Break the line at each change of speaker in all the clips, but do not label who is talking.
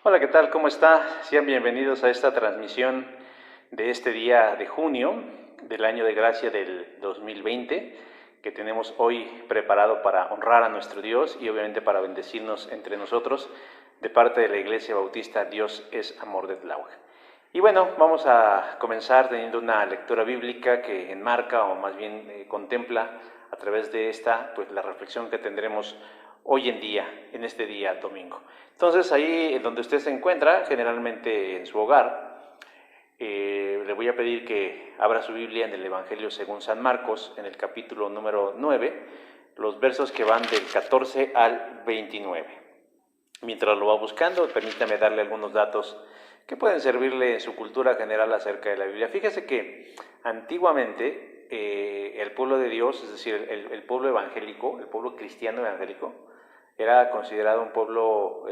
Hola, ¿qué tal? ¿Cómo está? Sean bienvenidos a esta transmisión de este día de junio del año de gracia del 2020 que tenemos hoy preparado para honrar a nuestro Dios y obviamente para bendecirnos entre nosotros de parte de la Iglesia Bautista Dios es Amor de Tláhuac. Y bueno, vamos a comenzar teniendo una lectura bíblica que enmarca o más bien contempla a través de esta, pues la reflexión que tendremos hoy en día, en este día domingo. Entonces ahí donde usted se encuentra, generalmente en su hogar, le voy a pedir que abra su Biblia en el Evangelio según San Marcos, en el capítulo número 9, los versos que van del 14 al 29. Mientras lo va buscando, permítame darle algunos datos que pueden servirle en su cultura general acerca de la Biblia. Fíjese que antiguamente el pueblo de Dios, es decir, el pueblo evangélico, el pueblo cristiano evangélico, era considerado un pueblo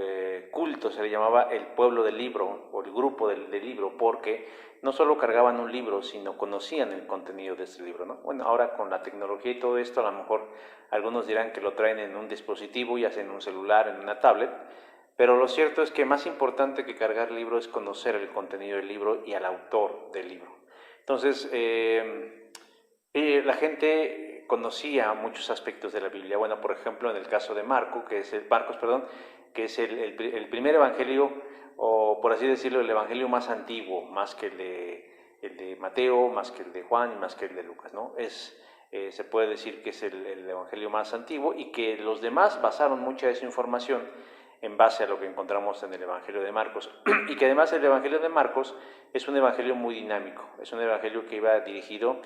culto, se le llamaba el pueblo del libro o el grupo del libro, porque no solo cargaban un libro, sino conocían el contenido de ese libro, ¿no? Bueno, ahora con la tecnología y todo esto, a lo mejor algunos dirán que lo traen en un dispositivo, ya sea en un celular, en una tablet, pero lo cierto es que más importante que cargar el libro es conocer el contenido del libro y al autor del libro. Entonces, la gente conocía muchos aspectos de la Biblia. Bueno, por ejemplo, en el caso de Marcos, que es el primer evangelio, o por así decirlo, el evangelio más antiguo, más que el de Mateo, más que el de Juan y más que el de Lucas, ¿no? Se puede decir que es el evangelio más antiguo y que los demás basaron mucha de su información en base a lo que encontramos en el Evangelio de Marcos. Y que además el Evangelio de Marcos es un evangelio muy dinámico, es un evangelio que iba dirigido,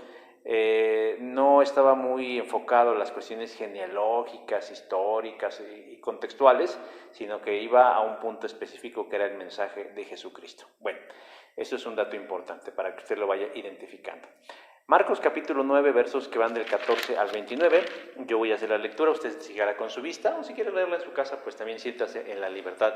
no estaba muy enfocado en las cuestiones genealógicas, históricas y contextuales, sino que iba a un punto específico que era el mensaje de Jesucristo. Bueno, eso es un dato importante para que usted lo vaya identificando. Marcos capítulo 9, versos que van del 14 al 29, yo voy a hacer la lectura, usted sigará con su vista, o si quiere leerla en su casa, pues también siéntase en la libertad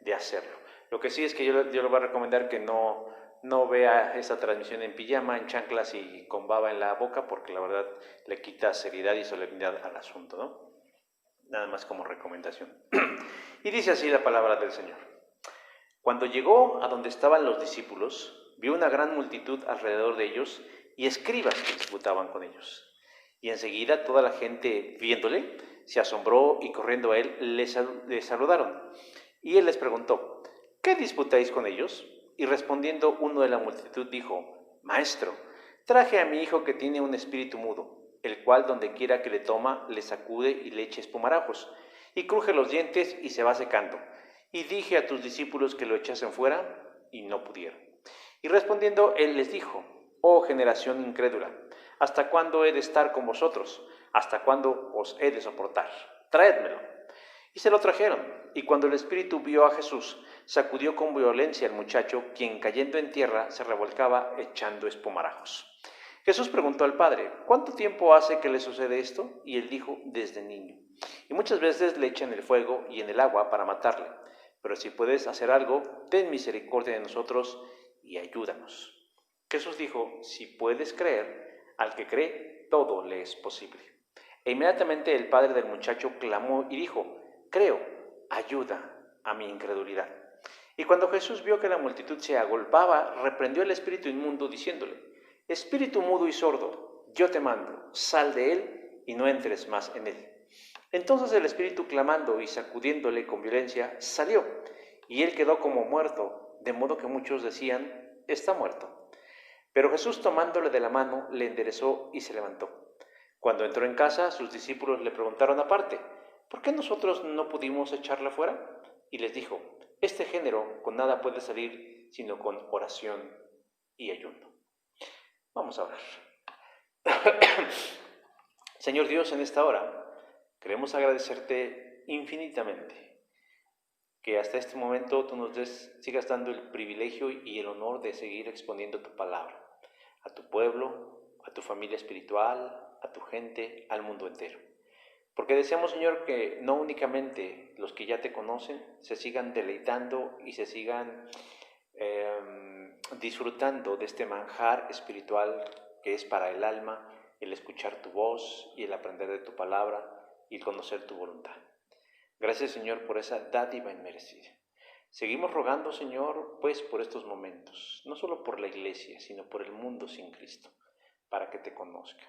de hacerlo. Lo que sí es que yo le voy a recomendar que no vea esa transmisión en pijama, en chanclas y con baba en la boca, porque la verdad le quita seriedad y solemnidad al asunto, ¿no? Nada más como recomendación. Y dice así la palabra del Señor. Cuando llegó a donde estaban los discípulos, vio una gran multitud alrededor de ellos y escribas que disputaban con ellos. Y enseguida toda la gente, viéndole, se asombró y corriendo a él le saludaron. Y él les preguntó, ¿qué disputáis con ellos? Y respondiendo uno de la multitud dijo, Maestro, traje a mi hijo que tiene un espíritu mudo, el cual donde quiera que le toma, le sacude y le echa espumarajos, y cruje los dientes y se va secando. Y dije a tus discípulos que lo echasen fuera, y no pudieron. Y respondiendo él les dijo, oh generación incrédula, ¿hasta cuándo he de estar con vosotros? ¿Hasta cuándo os he de soportar? Traédmelo. Y se lo trajeron, y cuando el espíritu vio a Jesús, sacudió con violencia al muchacho, quien cayendo en tierra se revolcaba echando espumarajos. Jesús preguntó al padre, ¿cuánto tiempo hace que le sucede esto? Y él dijo, desde niño. Y muchas veces le echan el fuego y en el agua para matarle. Pero si puedes hacer algo, ten misericordia de nosotros y ayúdanos. Jesús dijo, si puedes creer, al que cree, todo le es posible. E inmediatamente el padre del muchacho clamó y dijo, creo, ayuda a mi incredulidad. Y cuando Jesús vio que la multitud se agolpaba, reprendió al espíritu inmundo diciéndole, espíritu mudo y sordo, yo te mando, sal de él y no entres más en él. Entonces el espíritu clamando y sacudiéndole con violencia, salió, y él quedó como muerto, de modo que muchos decían, está muerto. Pero Jesús tomándole de la mano, le enderezó y se levantó. Cuando entró en casa, sus discípulos le preguntaron aparte, ¿por qué nosotros no pudimos echarla fuera? Y les dijo, este género con nada puede salir, sino con oración y ayuno. Vamos a orar. Señor Dios, en esta hora queremos agradecerte infinitamente que hasta este momento tú nos sigas dando el privilegio y el honor de seguir exponiendo tu palabra a tu pueblo, a tu familia espiritual, a tu gente, al mundo entero. Porque deseamos, Señor, que no únicamente los que ya te conocen se sigan deleitando y se sigan disfrutando de este manjar espiritual que es para el alma, el escuchar tu voz y el aprender de tu palabra y el conocer tu voluntad. Gracias, Señor, por esa dádiva inmerecida. Seguimos rogando, Señor, pues por estos momentos, no solo por la Iglesia, sino por el mundo sin Cristo, para que te conozca,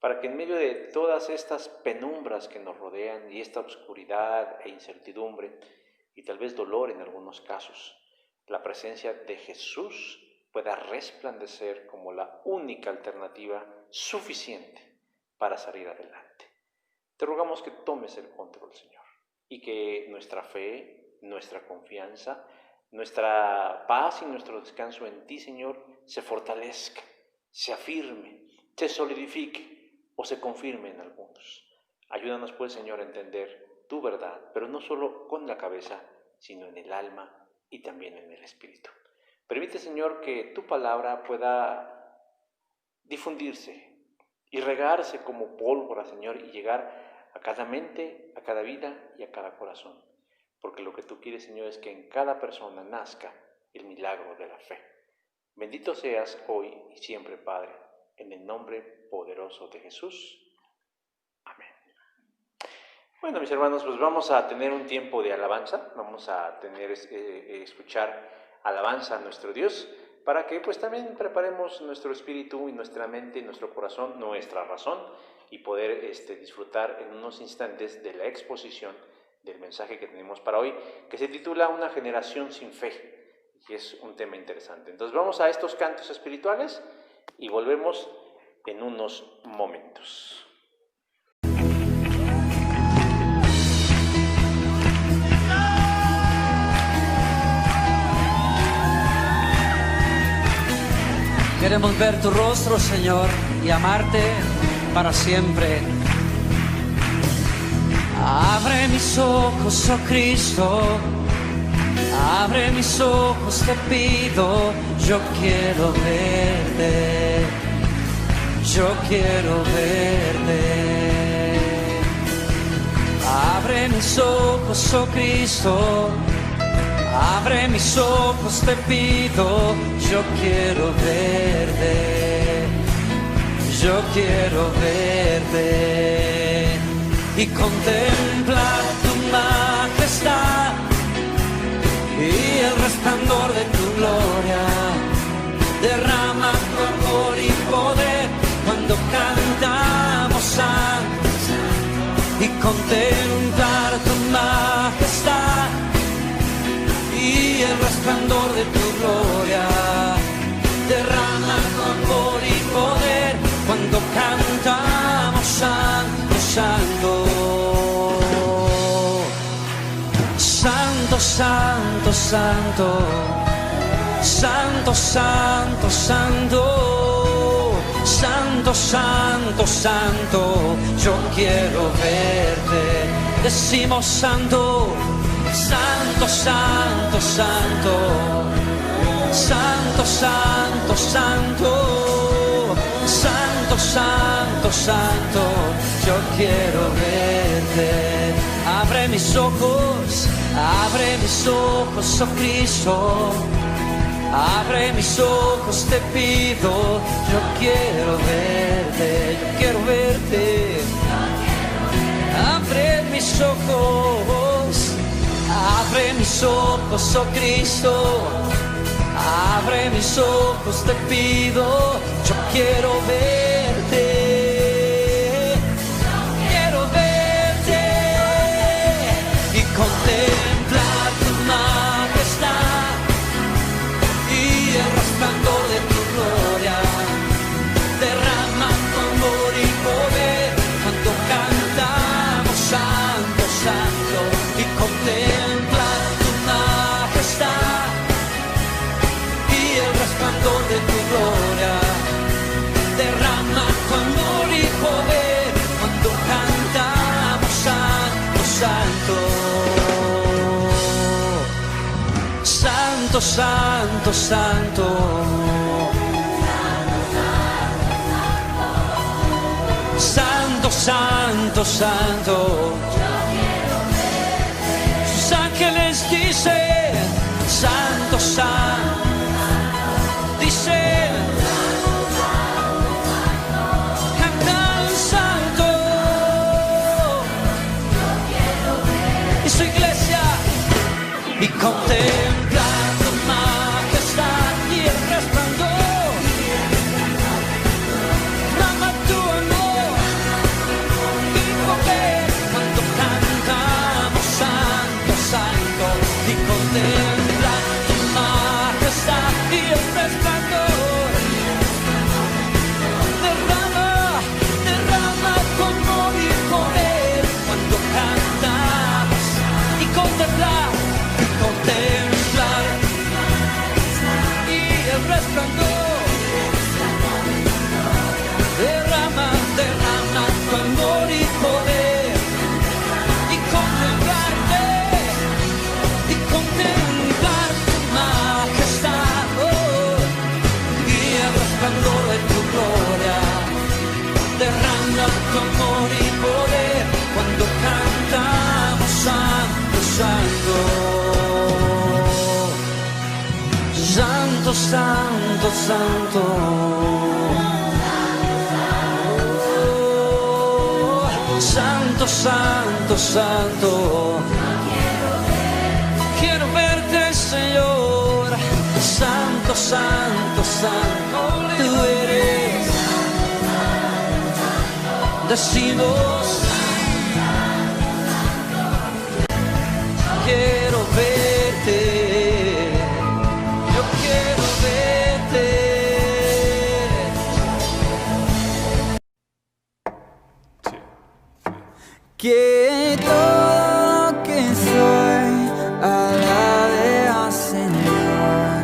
para que en medio de todas estas penumbras que nos rodean y esta oscuridad e incertidumbre, y tal vez dolor en algunos casos, la presencia de Jesús pueda resplandecer como la única alternativa suficiente para salir adelante. Te rogamos que tomes el control, Señor, y que nuestra fe, nuestra confianza, nuestra paz y nuestro descanso en ti, Señor, se fortalezca, se afirme, se solidifique o se confirme en algunos. Ayúdanos, pues, Señor, a entender tu verdad, pero no solo con la cabeza, sino en el alma y también en el espíritu. Permite, Señor, que tu palabra pueda difundirse y regarse como pólvora, Señor, y llegar a cada mente, a cada vida y a cada corazón. Porque lo que tú quieres, Señor, es que en cada persona nazca el milagro de la fe. Bendito seas hoy y siempre, Padre, en el nombre poderoso de Jesús. Amén. Bueno, mis hermanos, pues vamos a tener un tiempo de alabanza, vamos a escuchar alabanza a nuestro Dios, para que pues también preparemos nuestro espíritu y nuestra mente y nuestro corazón, nuestra razón, y poder disfrutar en unos instantes de la exposición del mensaje que tenemos para hoy, que se titula Una generación sin fe, y es un tema interesante. Entonces vamos a estos cantos espirituales y volvemos en unos momentos.
Queremos ver tu rostro, Señor, y amarte para siempre. Abre mis ojos, oh Cristo, abre mis ojos, te pido. Yo quiero verte, yo quiero verte. Abre mis ojos, oh Cristo, abre mis ojos, te pido. Yo quiero verte, yo quiero verte y contemplar tu majestad y el resplandor de tu gloria. Derrama tu amor y poder cuando cantamos santo, y contemplar tu majestad y el resplandor de tu gloria. Derrama tu amor y poder cuando cantamos santo, santo. Santo, santo, santo. Santo, santo, santo. Santo, santo, santo. Yo quiero verte. Decimos santo. Santo, santo, santo. Santo, santo, santo. Santo, santo, santo. Yo quiero verte. Abre mis ojos, oh Cristo. Abre mis ojos, te pido. Yo quiero verte, yo quiero verte. Abre mis ojos. Abre mis ojos, oh Cristo, abre mis ojos, te pido. Yo quiero verte, y contemplar tu majestad y el resplandor de tu gloria. Derrama tu amor y poder cuando cantamos santo, santo, y contempla tu majestad y el resplandor de tu gloria. Derrama tu amor y poder cuando cantamos santo, santo. Santo, santo, santo. Santo, santo, santo. Sus ángeles dicen, santo, santo. Dicen, cantan santo. Y su iglesia, y contemplar tu majestad y el resplandor. Derrama tu amor y poder cuando cantamos santo, santo, y contemplar tu majestad y el resplandor. Derrama, derrama tu amor y poder cuando cantamos y contemplar y el resplandor. Derrama, derrama tu amor y poder y contemplarte y contemplar tu majestad, oh, y el resplandor de tu gloria. Derrama tu amor y poder cuando cantamos santo, santo. Santo, santo, santo. Oh, santo, santo, santo. Quiero verte, Señor. Santo, santo, santo. Tú eres. Decimos. Quiero verte.
Que todo lo que soy alabe al Señor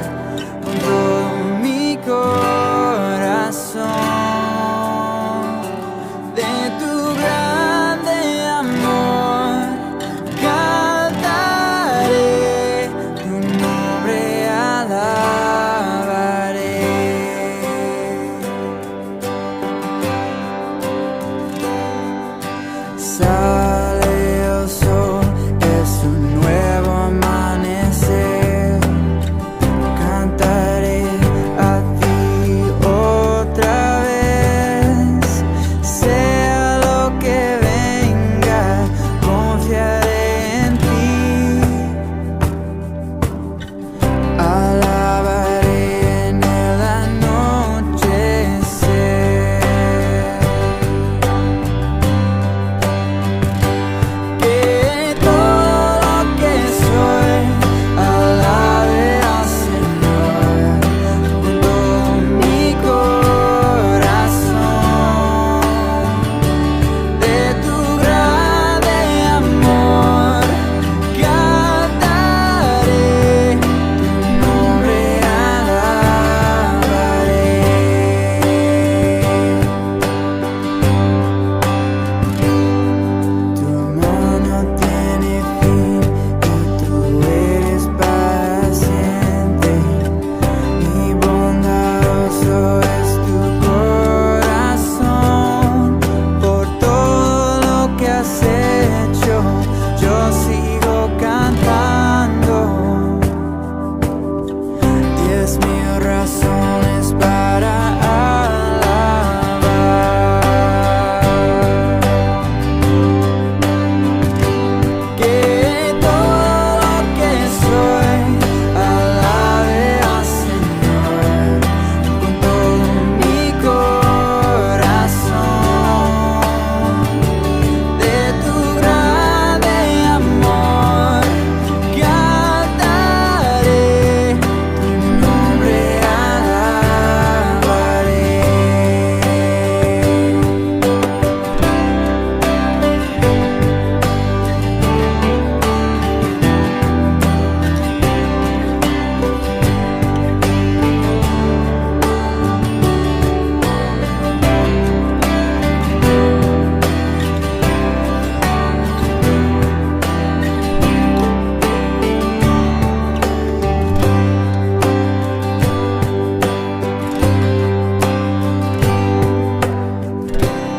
con todo mi corazón. De tu grande amor cantaré, tu nombre alabaré. Sale el sol, es un nuevo amanecer. Cantaré a ti otra vez. Sea lo que venga, confiaré en ti. Alabaré en el anochecer. Que todo lo que soy alabe al Señor con todo mi corazón. De tu grande amor cantaré, tu nombre alabaré. Tu amor no tiene fin y tú eres para siempre. Y bondadoso es tu corazón. Por todo lo que has hecho, yo sigo cantando. 10,000 razones para alabar. Que todo lo que soy alabe al Señor con todo mi corazón. De tu grande amor cantaré, tu nombre alabaré.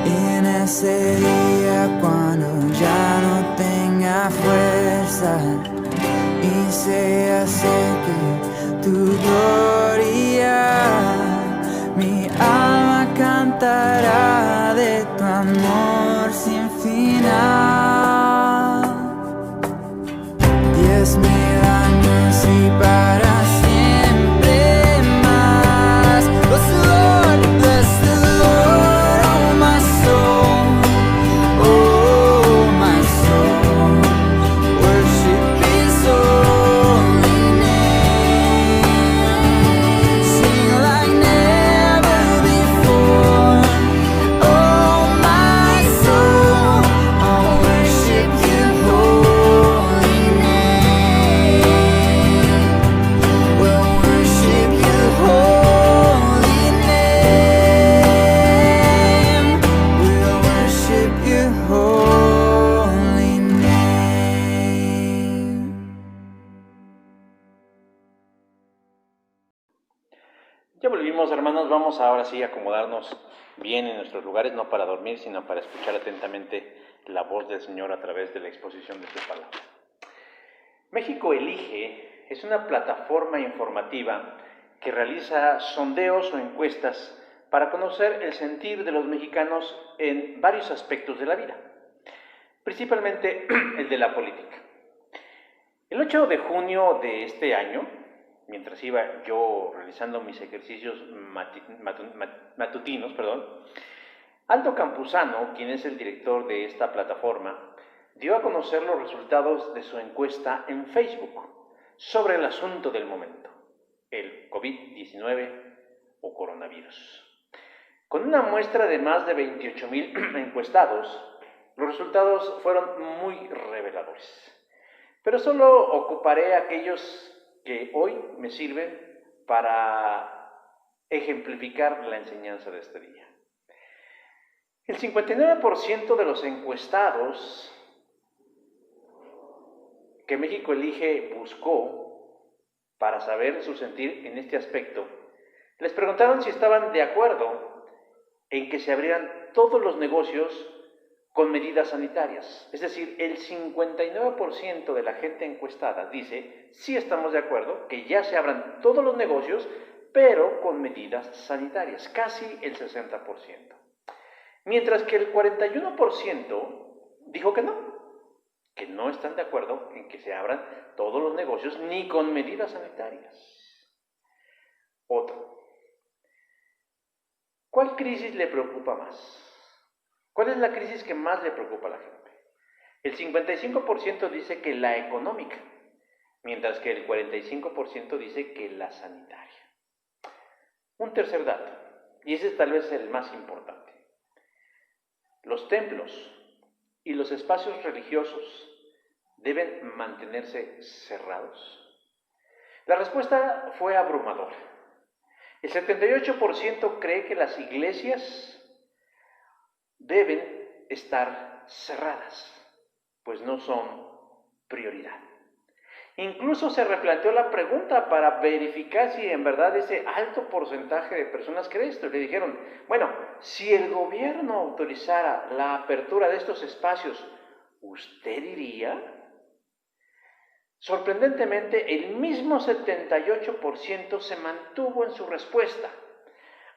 En ese día cuando ya no tenga fuerza y se acerque tu gloria, mi alma cantará de tu amor sin final. 10,000 años
Ya volvimos, hermanos. Vamos ahora sí a acomodarnos bien en nuestros lugares, no para dormir, sino para escuchar atentamente la voz del Señor a través de la exposición de su palabra. México Elige es una plataforma informativa que realiza sondeos o encuestas para conocer el sentir de los mexicanos en varios aspectos de la vida, principalmente el de la política. El 8 de junio de este año, mientras iba yo realizando mis ejercicios matutinos, Aldo Campuzano, quien es el director de esta plataforma, dio a conocer los resultados de su encuesta en Facebook sobre el asunto del momento, el COVID-19 o coronavirus. Con una muestra de más de 28,000 encuestados, los resultados fueron muy reveladores. Pero solo ocuparé aquellos que hoy me sirven para ejemplificar la enseñanza de este día. El 59% de los encuestados que México Elige buscó para saber su sentir en este aspecto, les preguntaron si estaban de acuerdo en que se abrieran todos los negocios con medidas sanitarias. Es decir, el 59% de la gente encuestada dice, sí estamos de acuerdo, que ya se abran todos los negocios, pero con medidas sanitarias, casi el 60%. Mientras que el 41% dijo que no están de acuerdo en que se abran todos los negocios ni con medidas sanitarias. Otro. ¿Cuál crisis le preocupa más? ¿Cuál es la crisis que más le preocupa a la gente? El 55% dice que la económica, mientras que el 45% dice que la sanitaria. Un tercer dato, y ese es tal vez el más importante. Los templos y los espacios religiosos deben mantenerse cerrados. La respuesta fue abrumadora. El 78% cree que las iglesias deben estar cerradas, pues no son prioridad. Incluso se replanteó la pregunta para verificar si en verdad ese alto porcentaje de personas cree esto. Le dijeron, bueno, si el gobierno autorizara la apertura de estos espacios, ¿usted iría? Sorprendentemente, el mismo 78% se mantuvo en su respuesta.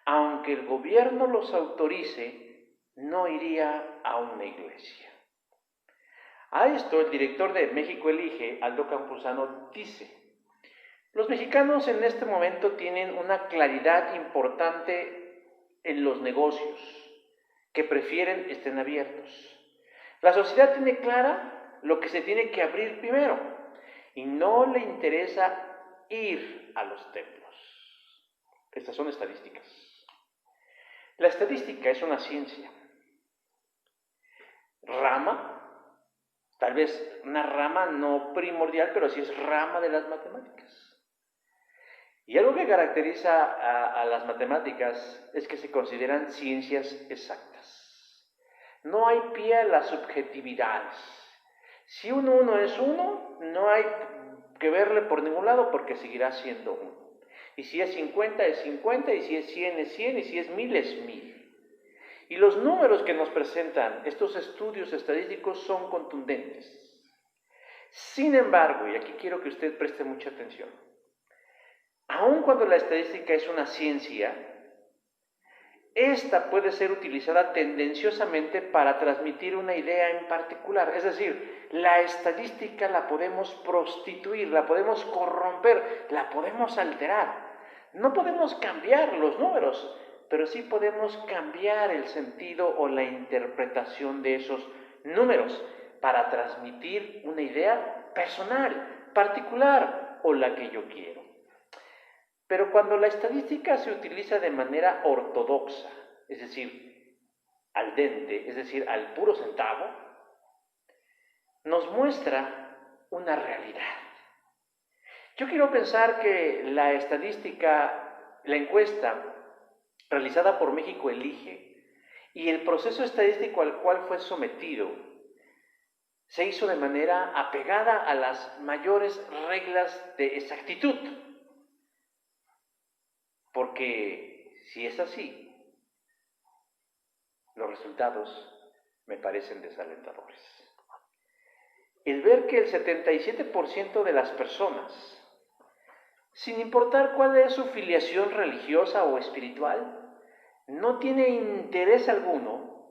Aunque el gobierno los autorice, no iría a una iglesia. A esto, el director de México Elige, Aldo Campuzano, dice, los mexicanos en este momento tienen una claridad importante en los negocios, que prefieren estén abiertos. La sociedad tiene clara lo que se tiene que abrir primero, y no le interesa ir a los templos. Estas son estadísticas. La estadística es una ciencia. Rama, tal vez una rama no primordial, pero sí es rama de las matemáticas. Y algo que caracteriza a las matemáticas es que se consideran ciencias exactas. No hay pie a las subjetividades. Si uno es uno, no hay que verle por ningún lado porque seguirá siendo uno. Y si es 50 es 50, y si es 100 es 100, y si es 1000 es 1000. Y los números que nos presentan estos estudios estadísticos son contundentes. Sin embargo, y aquí quiero que usted preste mucha atención, aun cuando la estadística es una ciencia, esta puede ser utilizada tendenciosamente para transmitir una idea en particular. Es decir, la estadística la podemos prostituir, la podemos corromper, la podemos alterar. No podemos cambiar los números, pero sí podemos cambiar el sentido o la interpretación de esos números para transmitir una idea personal, particular o la que yo quiero. Pero cuando la estadística se utiliza de manera ortodoxa, es decir, al dente, es decir, al puro centavo, nos muestra una realidad. Yo quiero pensar que la estadística, la encuesta realizada por México Elige y el proceso estadístico al cual fue sometido se hizo de manera apegada a las mayores reglas de exactitud. porque si es así, los resultados me parecen desalentadores. El ver que el 77% de las personas, sin importar cuál es su filiación religiosa o espiritual, no tiene interés alguno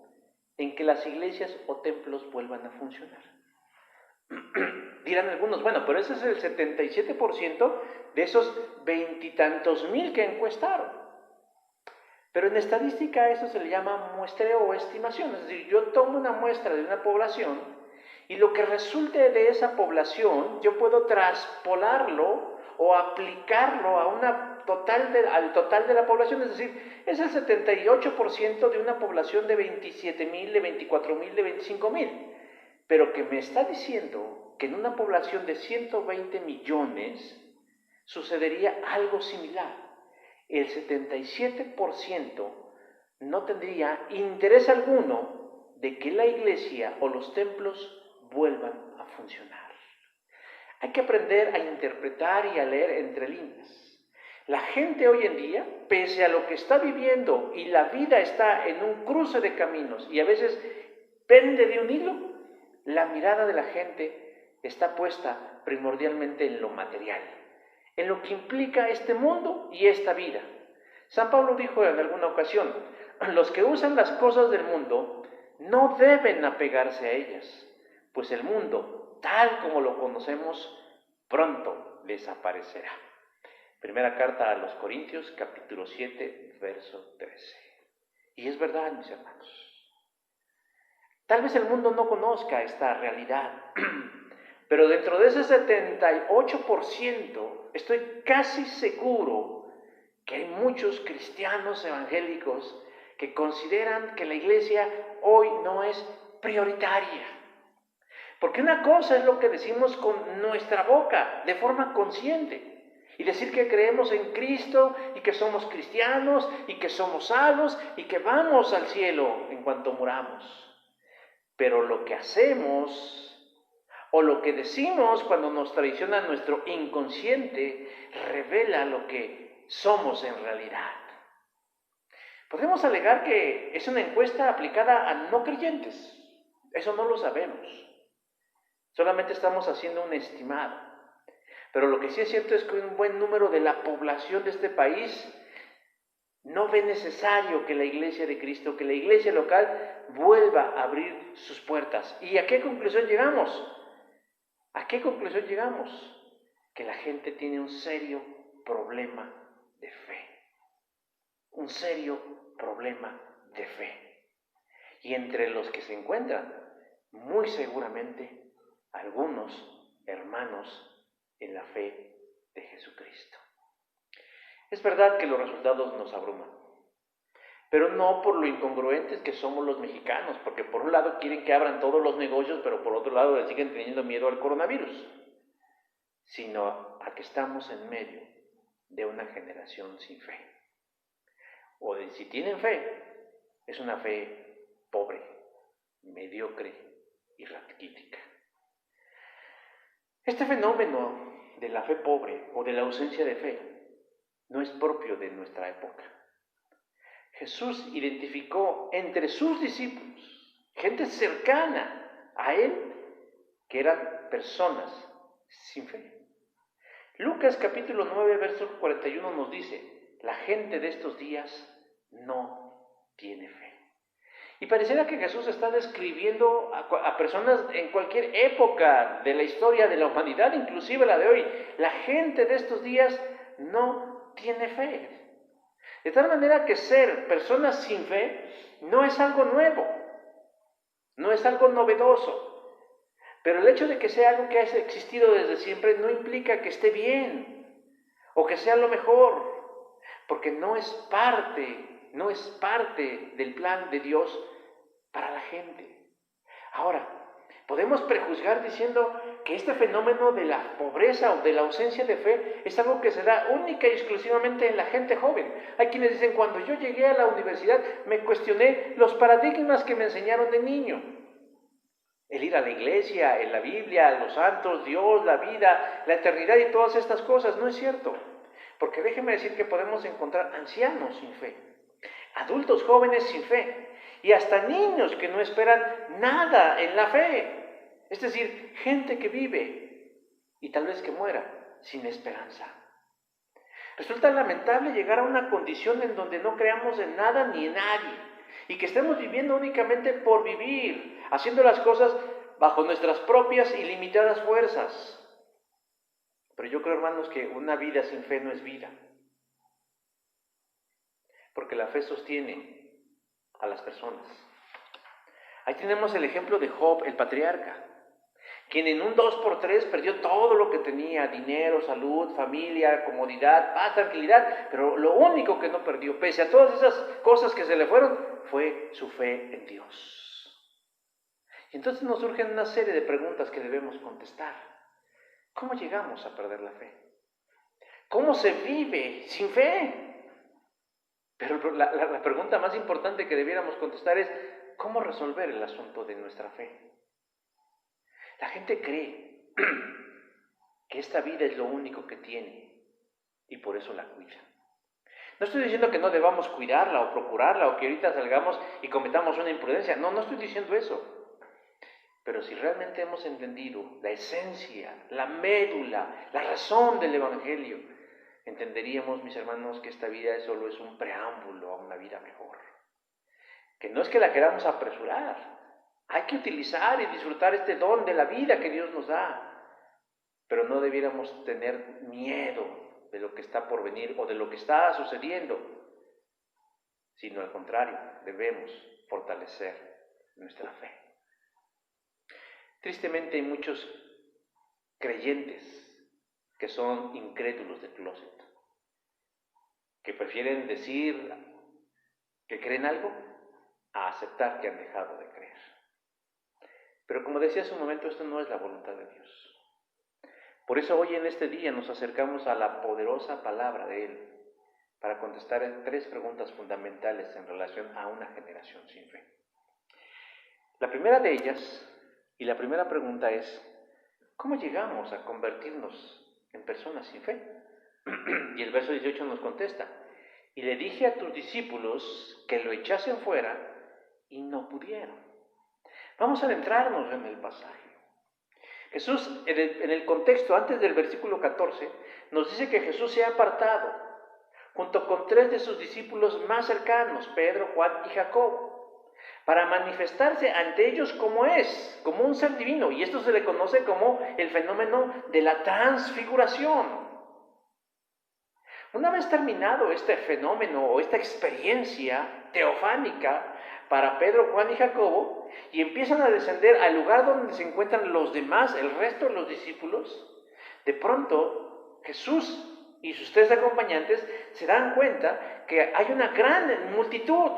en que las iglesias o templos vuelvan a funcionar. Dirán algunos, bueno, pero ese es el 77% de esos 20 y tantos mil que encuestaron. Pero en estadística a eso se le llama muestreo o estimación, es decir, yo tomo una muestra de una población y lo que resulte de esa población yo puedo traspolarlo o aplicarlo a al total de la población, es decir, es el 78% de una población de 27,000, de 24,000, de 25,000. Pero que me está diciendo que en una población de 120 millones sucedería algo similar. El 77% no tendría interés alguno de que la iglesia o los templos vuelvan a funcionar. Hay que aprender a interpretar y a leer entre líneas. La gente hoy en día, pese a lo que está viviendo y la vida está en un cruce de caminos y a veces pende de un hilo, la mirada de la gente está puesta primordialmente en lo material, en lo que implica este mundo y esta vida. San Pablo dijo en alguna ocasión, los que usan las cosas del mundo no deben apegarse a ellas, pues el mundo, tal como lo conocemos, pronto desaparecerá. Primera carta a los Corintios, capítulo 7, verso 13. Y es verdad, mis hermanos. Tal vez el mundo no conozca esta realidad, pero dentro de ese 78% estoy casi seguro que hay muchos cristianos evangélicos que consideran que la iglesia hoy no es prioritaria. Porque una cosa es lo que decimos con nuestra boca, de forma consciente, y decir que creemos en Cristo y que somos cristianos y que somos salvos y que vamos al cielo en cuanto muramos. Pero lo que hacemos o lo que decimos cuando nos traiciona nuestro inconsciente revela lo que somos en realidad. Podemos alegar que es una encuesta aplicada a no creyentes. Eso no lo sabemos. Solamente estamos haciendo un estimado. Pero lo que sí es cierto es que un buen número de la población de este país no ve necesario que la iglesia de Cristo, que la iglesia local vuelva a abrir sus puertas. ¿Y a qué conclusión llegamos? ¿A qué conclusión llegamos? Que la gente tiene un serio problema de fe. Un serio problema de fe. Y entre los que se encuentran, muy seguramente, algunos hermanos en la fe de Jesucristo. Es verdad que los resultados nos abruman, pero no por lo incongruentes que somos los mexicanos, porque por un lado quieren que abran todos los negocios, pero por otro lado le siguen teniendo miedo al coronavirus, sino a que estamos en medio de una generación sin fe. O de si tienen fe, es una fe pobre, mediocre y raquítica. Este fenómeno de la fe pobre o de la ausencia de fe no es propio de nuestra época. Jesús identificó entre sus discípulos, gente cercana a él, que eran personas sin fe. Lucas capítulo 9, verso 41 nos dice, la gente de estos días no tiene fe. Y pareciera que Jesús está describiendo a personas en cualquier época de la historia de la humanidad, inclusive la de hoy. La gente de estos días no tiene fe. De tal manera que ser personas sin fe no es algo nuevo, no es algo novedoso. Pero el hecho de que sea algo que ha existido desde siempre no implica que esté bien o que sea lo mejor, porque no es parte del plan de Dios para la gente. Ahora, podemos prejuzgar diciendo que este fenómeno de la pobreza o de la ausencia de fe es algo que se da única y exclusivamente en la gente joven. Hay quienes dicen, cuando yo llegué a la universidad me cuestioné los paradigmas que me enseñaron de niño. El ir a la iglesia, en la Biblia, los santos, Dios, la vida, la eternidad y todas estas cosas. No es cierto. Porque déjeme decir que podemos encontrar ancianos sin fe, adultos jóvenes sin fe, y hasta niños que no esperan nada en la fe. Es decir, gente que vive y tal vez que muera sin esperanza. Resulta lamentable llegar a una condición en donde no creamos en nada ni en nadie, y que estemos viviendo únicamente por vivir, haciendo las cosas bajo nuestras propias y limitadas fuerzas. Pero yo creo, hermanos, que una vida sin fe no es vida, porque la fe sostiene a las personas. Ahí tenemos el ejemplo de Job, el patriarca, quien en un 2x3 perdió todo lo que tenía: dinero, salud, familia, comodidad, paz, tranquilidad, pero lo único que no perdió, pese a todas esas cosas que se le fueron, fue su fe en Dios. Y entonces nos surgen una serie de preguntas que debemos contestar. ¿Cómo llegamos a perder la fe? ¿Cómo se vive sin fe? Pero la pregunta más importante que debiéramos contestar es: ¿cómo resolver el asunto de nuestra fe? La gente cree que esta vida es lo único que tiene y por eso la cuida. No estoy diciendo que no debamos cuidarla o procurarla, o que ahorita salgamos y cometamos una imprudencia. No estoy diciendo eso. Pero si realmente hemos entendido la esencia, la médula, la razón del Evangelio, entenderíamos, mis hermanos, que esta vida solo es un preámbulo a una vida mejor. Que no es que la queramos apresurar. Hay que utilizar y disfrutar este don de la vida que Dios nos da. Pero no debiéramos tener miedo de lo que está por venir o de lo que está sucediendo, sino al contrario, debemos fortalecer nuestra fe. Tristemente hay muchos creyentes que son incrédulos de closet, que prefieren decir que creen algo a aceptar que han dejado de creer. Pero como decía hace un momento, esto no es la voluntad de Dios. Por eso hoy en este día nos acercamos a la poderosa palabra de Él para contestar 3 preguntas fundamentales en relación a una generación sin fe. La primera de ellas, y la primera pregunta es: ¿cómo llegamos a convertirnos en personas sin fe? Y el verso 18 nos contesta: y le dije a tus discípulos que lo echasen fuera y no pudieron. Vamos a adentrarnos en el pasaje. Jesús, en el contexto antes del versículo 14, nos dice que Jesús se ha apartado junto con 3 de sus discípulos más cercanos, Pedro, Juan y Jacobo, para manifestarse ante ellos como es, como un ser divino. Y esto se le conoce como el fenómeno de la transfiguración. Una vez terminado este fenómeno o esta experiencia teofánica para Pedro, Juan y Jacobo, y empiezan a descender al lugar donde se encuentran los demás, el resto de los discípulos, de pronto Jesús y sus 3 acompañantes se dan cuenta que hay una gran multitud.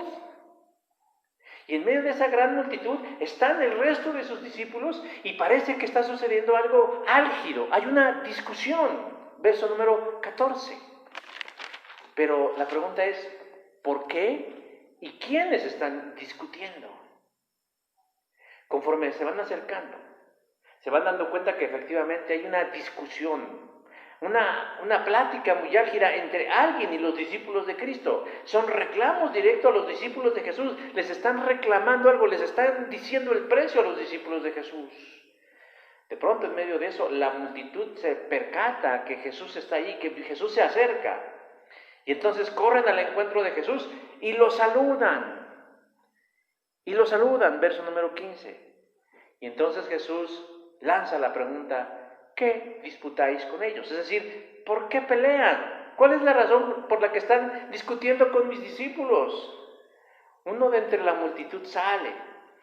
Y en medio de esa gran multitud están el resto de sus discípulos y parece que está sucediendo algo álgido. Hay una discusión, verso número 14. Pero la pregunta es: ¿por qué y quiénes están discutiendo? Conforme se van acercando, se van dando cuenta que efectivamente hay una discusión, una plática muy álgida entre alguien y los discípulos de Cristo. Son reclamos directos a los discípulos de Jesús. Les están reclamando algo, les están diciendo el precio a los discípulos de Jesús. De pronto, en medio de eso, la multitud se percata que Jesús está ahí, que Jesús se acerca. Y entonces corren al encuentro de Jesús y lo saludan. Verso número 15. Y entonces Jesús lanza la pregunta: ¿qué disputáis con ellos? Es decir, ¿por qué pelean? ¿Cuál es la razón por la que están discutiendo con mis discípulos? Uno de entre la multitud sale,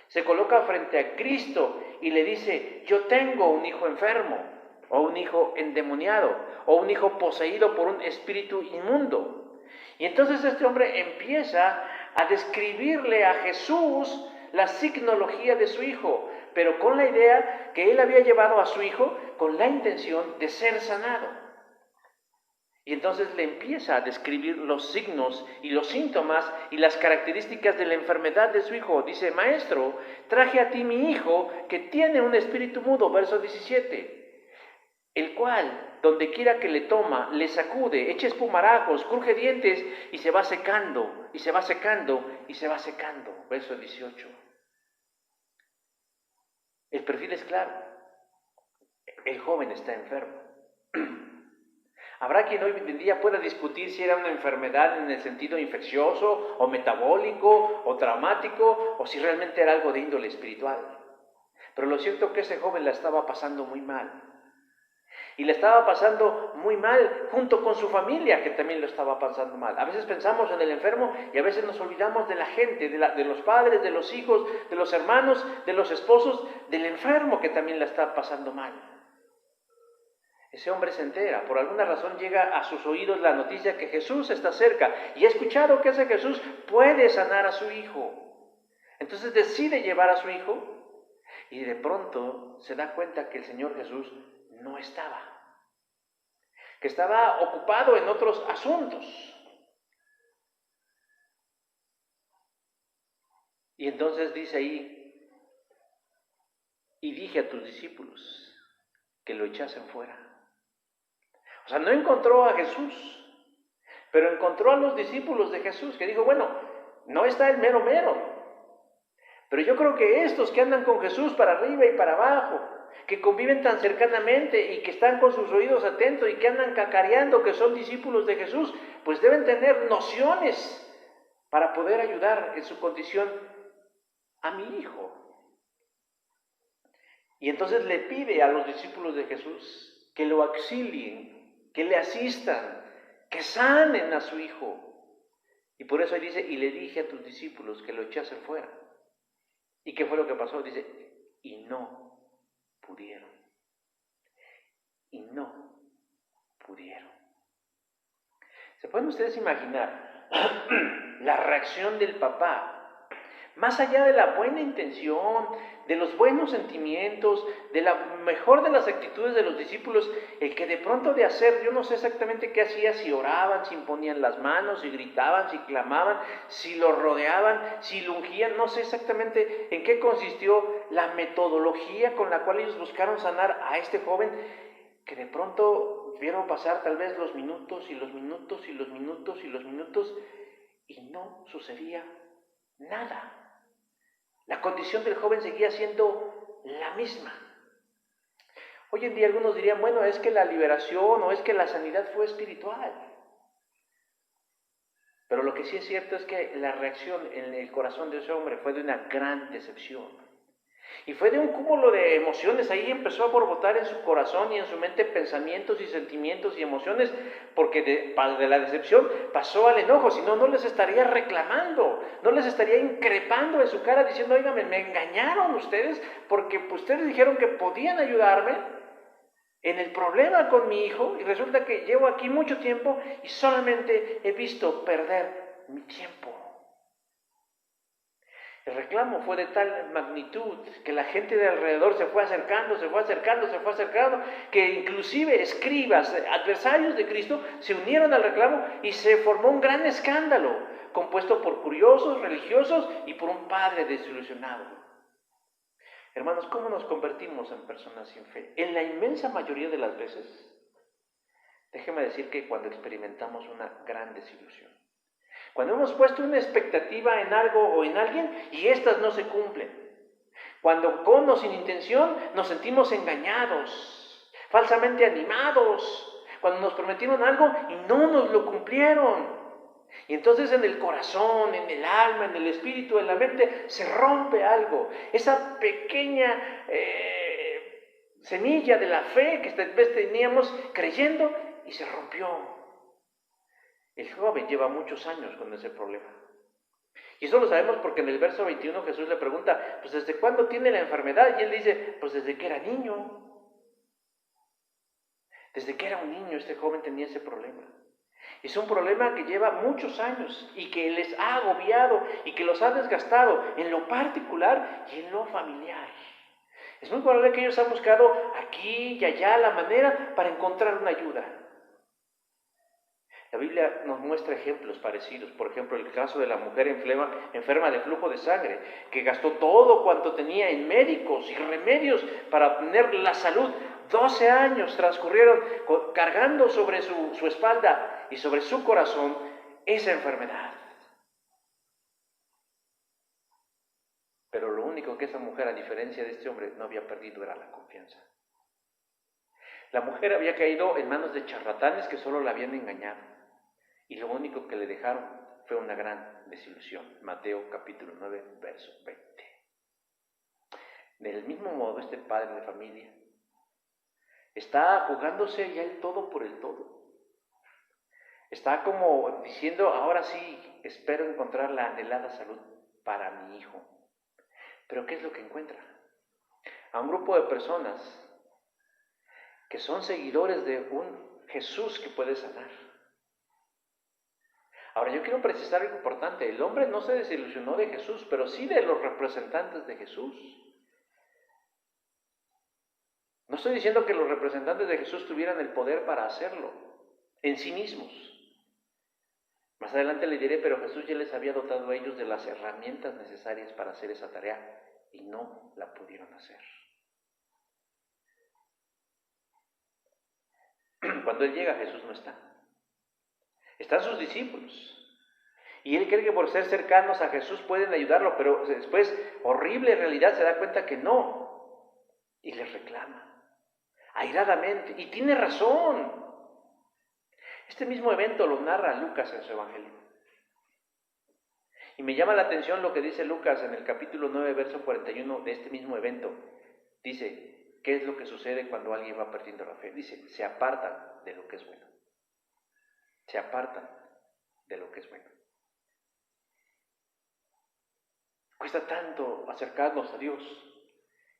se coloca frente a Cristo y le dice: yo tengo un hijo enfermo, o un hijo endemoniado, o un hijo poseído por un espíritu inmundo. Y entonces este hombre empieza a describirle a Jesús la signología de su hijo, pero con la idea que él había llevado a su hijo con la intención de ser sanado. Y entonces le empieza a describir los signos y los síntomas y las características de la enfermedad de su hijo. Dice: maestro, traje a ti mi hijo que tiene un espíritu mudo, verso 17. el cual, donde quiera que le toma, le sacude, echa espumarajos, cruje dientes y se va secando, y se va secando, y se va secando. Verso 18. El perfil es claro. El joven está enfermo. Habrá quien hoy en día pueda discutir si era una enfermedad en el sentido infeccioso, o metabólico, o traumático, o si realmente era algo de índole espiritual. Pero lo cierto es que ese joven la estaba pasando muy mal. Y la estaba pasando muy mal junto con su familia, que también lo estaba pasando mal. A veces pensamos en el enfermo y a veces nos olvidamos de la gente, de los padres, de los hijos, de los hermanos, de los esposos, del enfermo que también la está pasando mal. Ese hombre se entera, por alguna razón llega a sus oídos la noticia que Jesús está cerca y ha escuchado que ese Jesús puede sanar a su hijo. Entonces decide llevar a su hijo y de pronto se da cuenta que el Señor Jesús no estaba, que estaba ocupado en otros asuntos. Y entonces dice ahí, y dije a tus discípulos que lo echasen fuera. O sea, no encontró a Jesús, pero encontró a los discípulos de Jesús, que dijo, bueno, no está el mero mero, pero yo creo que estos que andan con Jesús para arriba y para abajo, que conviven tan cercanamente y que están con sus oídos atentos y que andan cacareando que son discípulos de Jesús, pues deben tener nociones para poder ayudar en su condición a mi hijo. Y entonces le pide a los discípulos de Jesús que lo auxilien, que le asistan, que sanen a su hijo. Y por eso ahí dice, y le dije a tus discípulos que lo echasen fuera. ¿Y qué fue lo que pasó? Dice, y no pudieron. Y no pudieron. ¿Se pueden ustedes imaginar la reacción del papá? Más allá de la buena intención, de los buenos sentimientos, de la mejor de las actitudes de los discípulos, el que de pronto de hacer, yo no sé exactamente qué hacía, si oraban, si imponían las manos, si gritaban, si clamaban, si lo rodeaban, si lo ungían, no sé exactamente en qué consistió la metodología con la cual ellos buscaron sanar a este joven, que de pronto vieron pasar tal vez los minutos y los minutos y los minutos y los minutos y no sucedía nada. La condición del joven seguía siendo la misma. Hoy en día algunos dirían, bueno, es que la liberación o es que la sanidad fue espiritual. Pero lo que sí es cierto es que la reacción en el corazón de ese hombre fue de una gran decepción. Y fue de un cúmulo de emociones, ahí empezó a borbotar en su corazón y en su mente pensamientos y sentimientos y emociones, porque de la decepción pasó al enojo, si no, no les estaría reclamando, no les estaría increpando en su cara diciendo, oígame, me engañaron ustedes, porque ustedes dijeron que podían ayudarme en el problema con mi hijo, y resulta que llevo aquí mucho tiempo y solamente he visto perder mi tiempo. El reclamo fue de tal magnitud que la gente de alrededor se fue acercando, que inclusive escribas, adversarios de Cristo, se unieron al reclamo y se formó un gran escándalo, compuesto por curiosos, religiosos y por un padre desilusionado. Hermanos, ¿cómo nos convertimos en personas sin fe? En la inmensa mayoría de las veces, déjeme decir que cuando experimentamos una gran desilusión. Cuando hemos puesto una expectativa en algo o en alguien y éstas no se cumplen. Cuando con o sin intención nos sentimos engañados, falsamente animados. Cuando nos prometieron algo y no nos lo cumplieron. Y entonces en el corazón, en el alma, en el espíritu, en la mente se rompe algo. Esa pequeña semilla de la fe que tal vez teníamos creyendo y se rompió. El joven lleva muchos años con ese problema. Y eso lo sabemos porque en el verso 21 Jesús le pregunta, pues ¿desde cuándo tiene la enfermedad? Y él dice, pues desde que era niño. Desde que era un niño este joven tenía ese problema. Es un problema que lleva muchos años y que les ha agobiado y que los ha desgastado en lo particular y en lo familiar. Es muy probable que ellos han buscado aquí y allá la manera para encontrar una ayuda. La Biblia nos muestra ejemplos parecidos. Por ejemplo, el caso de la mujer enferma de flujo de sangre, que gastó todo cuanto tenía en médicos y remedios para obtener la salud. 12 años transcurrieron cargando sobre su espalda y sobre su corazón esa enfermedad. Pero lo único que esa mujer, a diferencia de este hombre, no había perdido era la confianza. La mujer había caído en manos de charlatanes que solo la habían engañado. Y lo único que le dejaron fue una gran desilusión. Mateo capítulo 9, verso 20. Del mismo modo, este padre de familia está jugándose ya el todo por el todo. Está como diciendo, ahora sí, espero encontrar la anhelada salud para mi hijo. Pero ¿qué es lo que encuentra? A un grupo de personas que son seguidores de un Jesús que puede sanar. Ahora, yo quiero precisar algo importante. El hombre no se desilusionó de Jesús, pero sí de los representantes de Jesús. No estoy diciendo que los representantes de Jesús tuvieran el poder para hacerlo en sí mismos. Más adelante le diré, pero Jesús ya les había dotado a ellos de las herramientas necesarias para hacer esa tarea y no la pudieron hacer. Cuando él llega, Jesús no está. Están sus discípulos. Y él cree que por ser cercanos a Jesús pueden ayudarlo, pero después, horrible realidad, se da cuenta que no. Y les reclama, airadamente. Y tiene razón. Este mismo evento lo narra Lucas en su Evangelio. Y me llama la atención lo que dice Lucas en el capítulo 9, verso 41 de este mismo evento. Dice, ¿qué es lo que sucede cuando alguien va perdiendo la fe? Dice, se apartan de lo que es bueno. Se apartan de lo que es bueno. Cuesta tanto acercarnos a Dios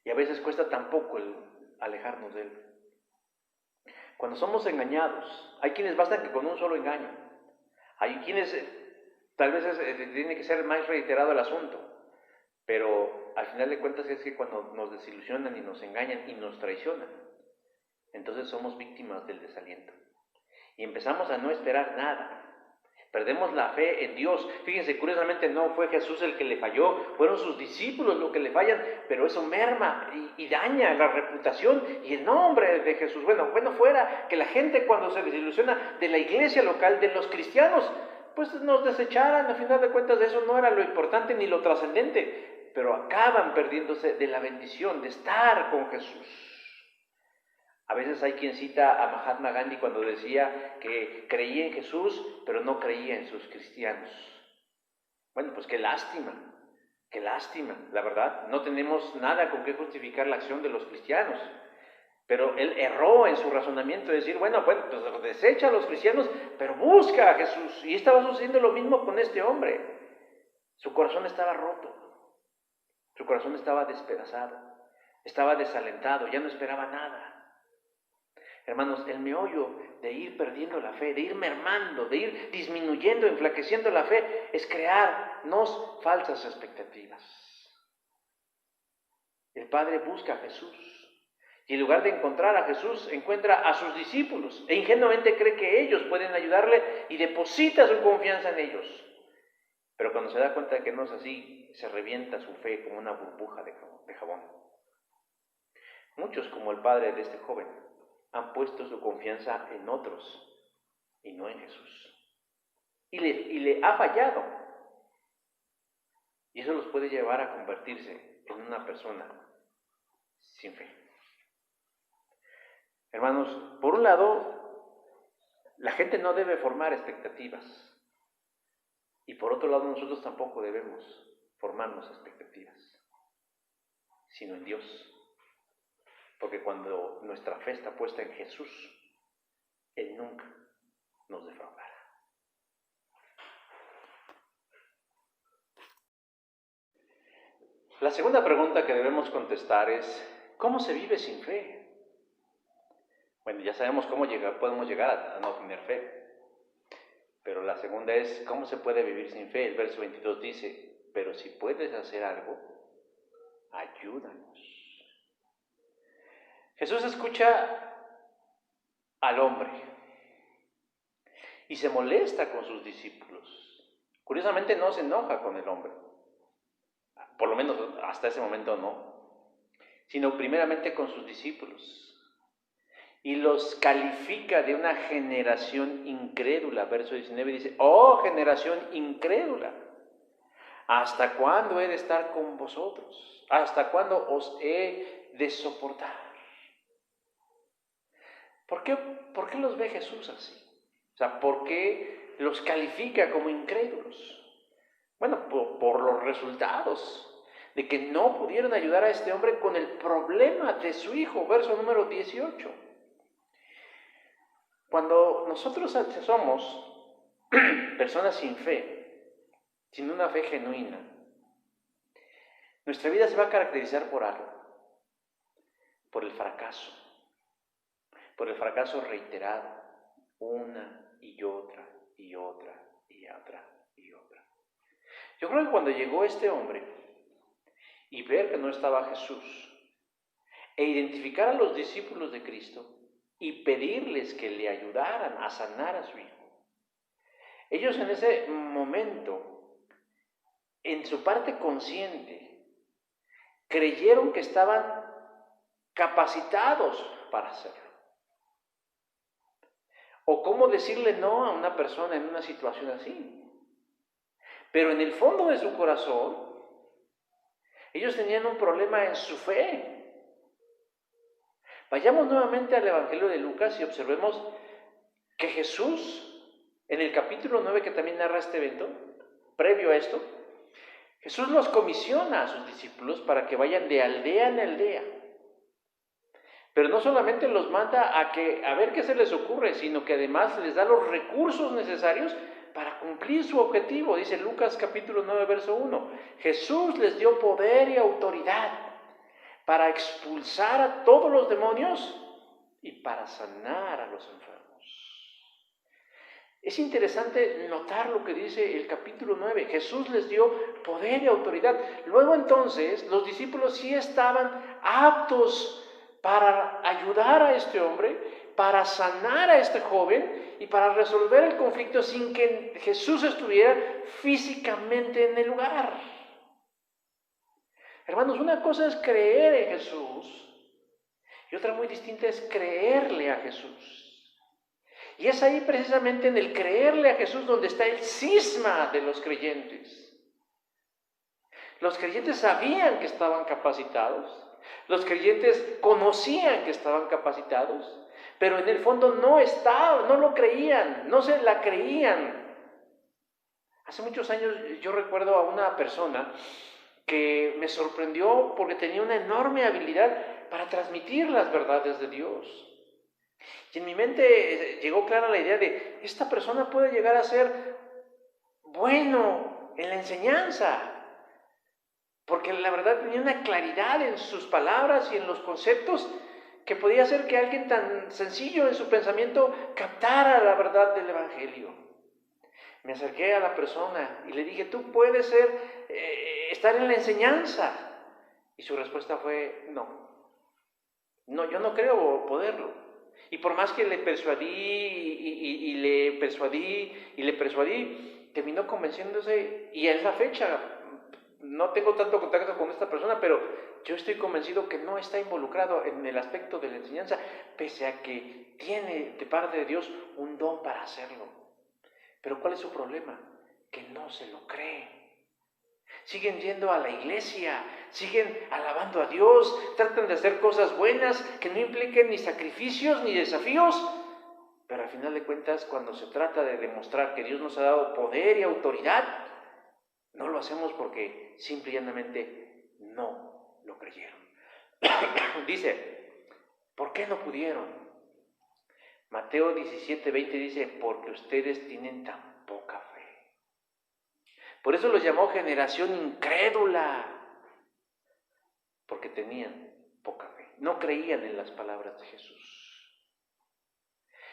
y a veces cuesta tan poco el alejarnos de Él. Cuando somos engañados, hay quienes bastan que con un solo engaño. Hay quienes tal vez tiene que ser más reiterado el asunto, pero al final de cuentas es que cuando nos desilusionan y nos engañan y nos traicionan, entonces somos víctimas del desaliento. Y empezamos a no esperar nada. Perdemos la fe en Dios. Fíjense, curiosamente no fue Jesús el que le falló, fueron sus discípulos los que le fallan, pero eso merma y daña la reputación y el nombre de Jesús. Bueno fuera que la gente cuando se desilusiona de la iglesia local, de los cristianos, pues nos desecharan. A final de cuentas eso no era lo importante ni lo trascendente, pero acaban perdiéndose de la bendición de estar con Jesús. A veces hay quien cita a Mahatma Gandhi cuando decía que creía en Jesús, pero no creía en sus cristianos. Bueno, pues qué lástima, la verdad. No tenemos nada con qué justificar la acción de los cristianos. Pero él erró en su razonamiento de decir, bueno, pues desecha a los cristianos, pero busca a Jesús. Y estaba sucediendo lo mismo con este hombre. Su corazón estaba roto, su corazón estaba despedazado, estaba desalentado, ya no esperaba nada. Hermanos, el meollo de ir perdiendo la fe, de ir mermando, de ir disminuyendo, enflaqueciendo la fe, es crearnos falsas expectativas. El Padre busca a Jesús y en lugar de encontrar a Jesús, encuentra a sus discípulos e ingenuamente cree que ellos pueden ayudarle y deposita su confianza en ellos. Pero cuando se da cuenta de que no es así, se revienta su fe como una burbuja de jabón. Muchos, como el padre de este joven, han puesto su confianza en otros y no en Jesús. Y le ha fallado. Y eso los puede llevar a convertirse en una persona sin fe. Hermanos, por un lado, la gente no debe formar expectativas. Y por otro lado, nosotros tampoco debemos formarnos expectativas, sino en Dios. Porque cuando nuestra fe está puesta en Jesús, Él nunca nos defraudará. La segunda pregunta que debemos contestar es, ¿cómo se vive sin fe? Bueno, ya sabemos cómo podemos llegar a no tener fe. Pero la segunda es, ¿cómo se puede vivir sin fe? El verso 22 dice, pero si puedes hacer algo, ayúdanos. Jesús escucha al hombre y se molesta con sus discípulos. Curiosamente no se enoja con el hombre, por lo menos hasta ese momento no, sino primeramente con sus discípulos. Y los califica de una generación incrédula. Verso 19 dice, oh generación incrédula, ¿hasta cuándo he de estar con vosotros? ¿Hasta cuándo os he de soportar? ¿Por qué los ve Jesús así? O sea, ¿por qué los califica como incrédulos? Bueno, por los resultados de que no pudieron ayudar a este hombre con el problema de su hijo. Verso número 18. Cuando nosotros somos personas sin fe, sin una fe genuina, nuestra vida se va a caracterizar por algo, por el fracaso reiterado, una y otra y otra y otra y otra. Yo creo que cuando llegó este hombre y ver que no estaba Jesús e identificar a los discípulos de Cristo y pedirles que le ayudaran a sanar a su hijo, ellos en ese momento, en su parte consciente, creyeron que estaban capacitados para hacerlo. O cómo decirle no a una persona en una situación así. Pero en el fondo de su corazón, ellos tenían un problema en su fe. Vayamos nuevamente al Evangelio de Lucas y observemos que Jesús, en el capítulo 9 que también narra este evento, previo a esto, Jesús los comisiona a sus discípulos para que vayan de aldea en aldea. Pero no solamente los manda a ver qué se les ocurre, sino que además les da los recursos necesarios para cumplir su objetivo. Dice Lucas capítulo 9, verso 1. Jesús les dio poder y autoridad para expulsar a todos los demonios y para sanar a los enfermos. Es interesante notar lo que dice el capítulo 9. Jesús les dio poder y autoridad. Luego entonces los discípulos sí estaban aptos para ayudar a este hombre, para sanar a este joven y para resolver el conflicto sin que Jesús estuviera físicamente en el lugar. Hermanos, una cosa es creer en Jesús y otra muy distinta es creerle a Jesús. Y es ahí precisamente en el creerle a Jesús donde está el cisma de los creyentes. Los creyentes sabían que estaban capacitados. Los creyentes conocían que estaban capacitados, pero en el fondo no lo creían, no se la creían. Hace muchos años yo recuerdo a una persona que me sorprendió porque tenía una enorme habilidad para transmitir las verdades de Dios. Y en mi mente llegó clara la idea de, esta persona puede llegar a ser bueno en la enseñanza, porque la verdad tenía una claridad en sus palabras y en los conceptos que podía hacer que alguien tan sencillo en su pensamiento captara la verdad del Evangelio. Me acerqué a la persona y le dije, tú puedes estar en la enseñanza. Y su respuesta fue, no, yo no creo poderlo. Y por más que le persuadí y le persuadí, terminó convenciéndose y a esa fecha no tengo tanto contacto con esta persona, pero yo estoy convencido que no está involucrado en el aspecto de la enseñanza, pese a que tiene de parte de Dios un don para hacerlo. Pero ¿cuál es su problema? Que no se lo cree. Siguen yendo a la iglesia, siguen alabando a Dios, tratan de hacer cosas buenas que no impliquen ni sacrificios ni desafíos, pero al final de cuentas, cuando se trata de demostrar que Dios nos ha dado poder y autoridad, no lo hacemos porque simple y llanamente no lo creyeron. Dice, ¿por qué no pudieron? Mateo 17:20 dice, porque ustedes tienen tan poca fe. Por eso los llamó generación incrédula, porque tenían poca fe. No creían en las palabras de Jesús.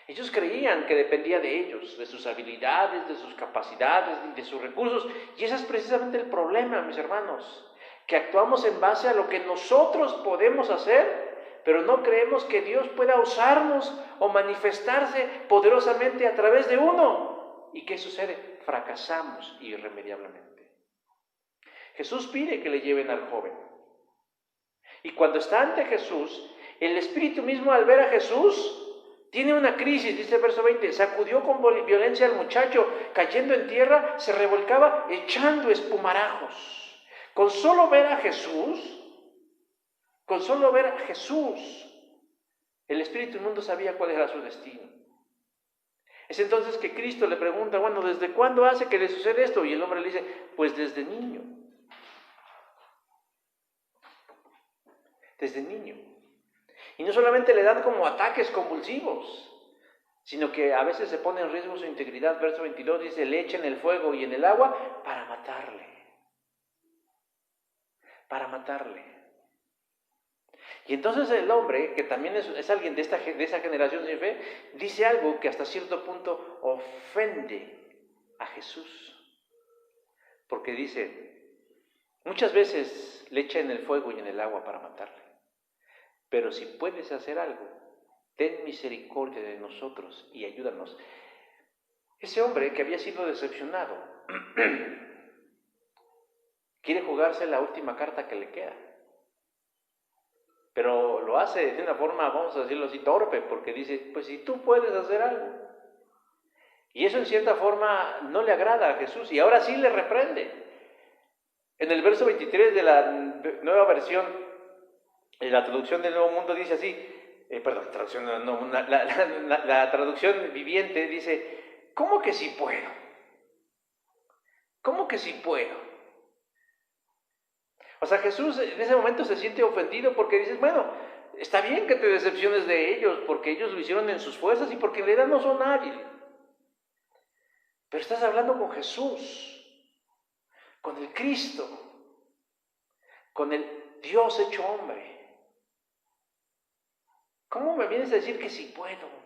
Ellos creían que dependía de ellos, de sus habilidades, de sus capacidades, de sus recursos. Y ese es precisamente el problema, mis hermanos, que actuamos en base a lo que nosotros podemos hacer, pero no creemos que Dios pueda usarnos o manifestarse poderosamente a través de uno. ¿Y qué sucede? Fracasamos irremediablemente. Jesús pide que le lleven al joven. Y cuando está ante Jesús, el Espíritu mismo, al ver a Jesús, tiene una crisis, dice el verso 20, sacudió con violencia al muchacho, cayendo en tierra, se revolcaba echando espumarajos. Con solo ver a Jesús, el Espíritu inmundo sabía cuál era su destino. Es entonces que Cristo le pregunta, bueno, ¿desde cuándo hace que le sucede esto? Y el hombre le dice, pues desde niño. Desde niño. Y no solamente le dan como ataques convulsivos, sino que a veces se pone en riesgo su integridad. Verso 22 dice, le echa en el fuego y en el agua para matarle. Para matarle. Y entonces el hombre, que también es alguien de esa generación sin fe, dice algo que hasta cierto punto ofende a Jesús. Porque dice, muchas veces le echa en el fuego y en el agua para matarle. Pero si puedes hacer algo, ten misericordia de nosotros y ayúdanos. Ese hombre que había sido decepcionado quiere jugarse la última carta que le queda. Pero lo hace de una forma, vamos a decirlo así, torpe, porque dice, pues si tú puedes hacer algo. Y eso en cierta forma no le agrada a Jesús, y ahora sí le reprende. En el verso 23 de la nueva versión, la traducción del Nuevo Mundo dice así, la traducción viviente dice, ¿cómo que sí puedo? ¿Cómo que sí puedo? O sea, Jesús en ese momento se siente ofendido porque dices, bueno, está bien que te decepciones de ellos, porque ellos lo hicieron en sus fuerzas y porque en realidad no son nadie. Pero estás hablando con Jesús, con el Cristo, con el Dios hecho hombre. ¿Cómo me vienes a decir que sí puedo?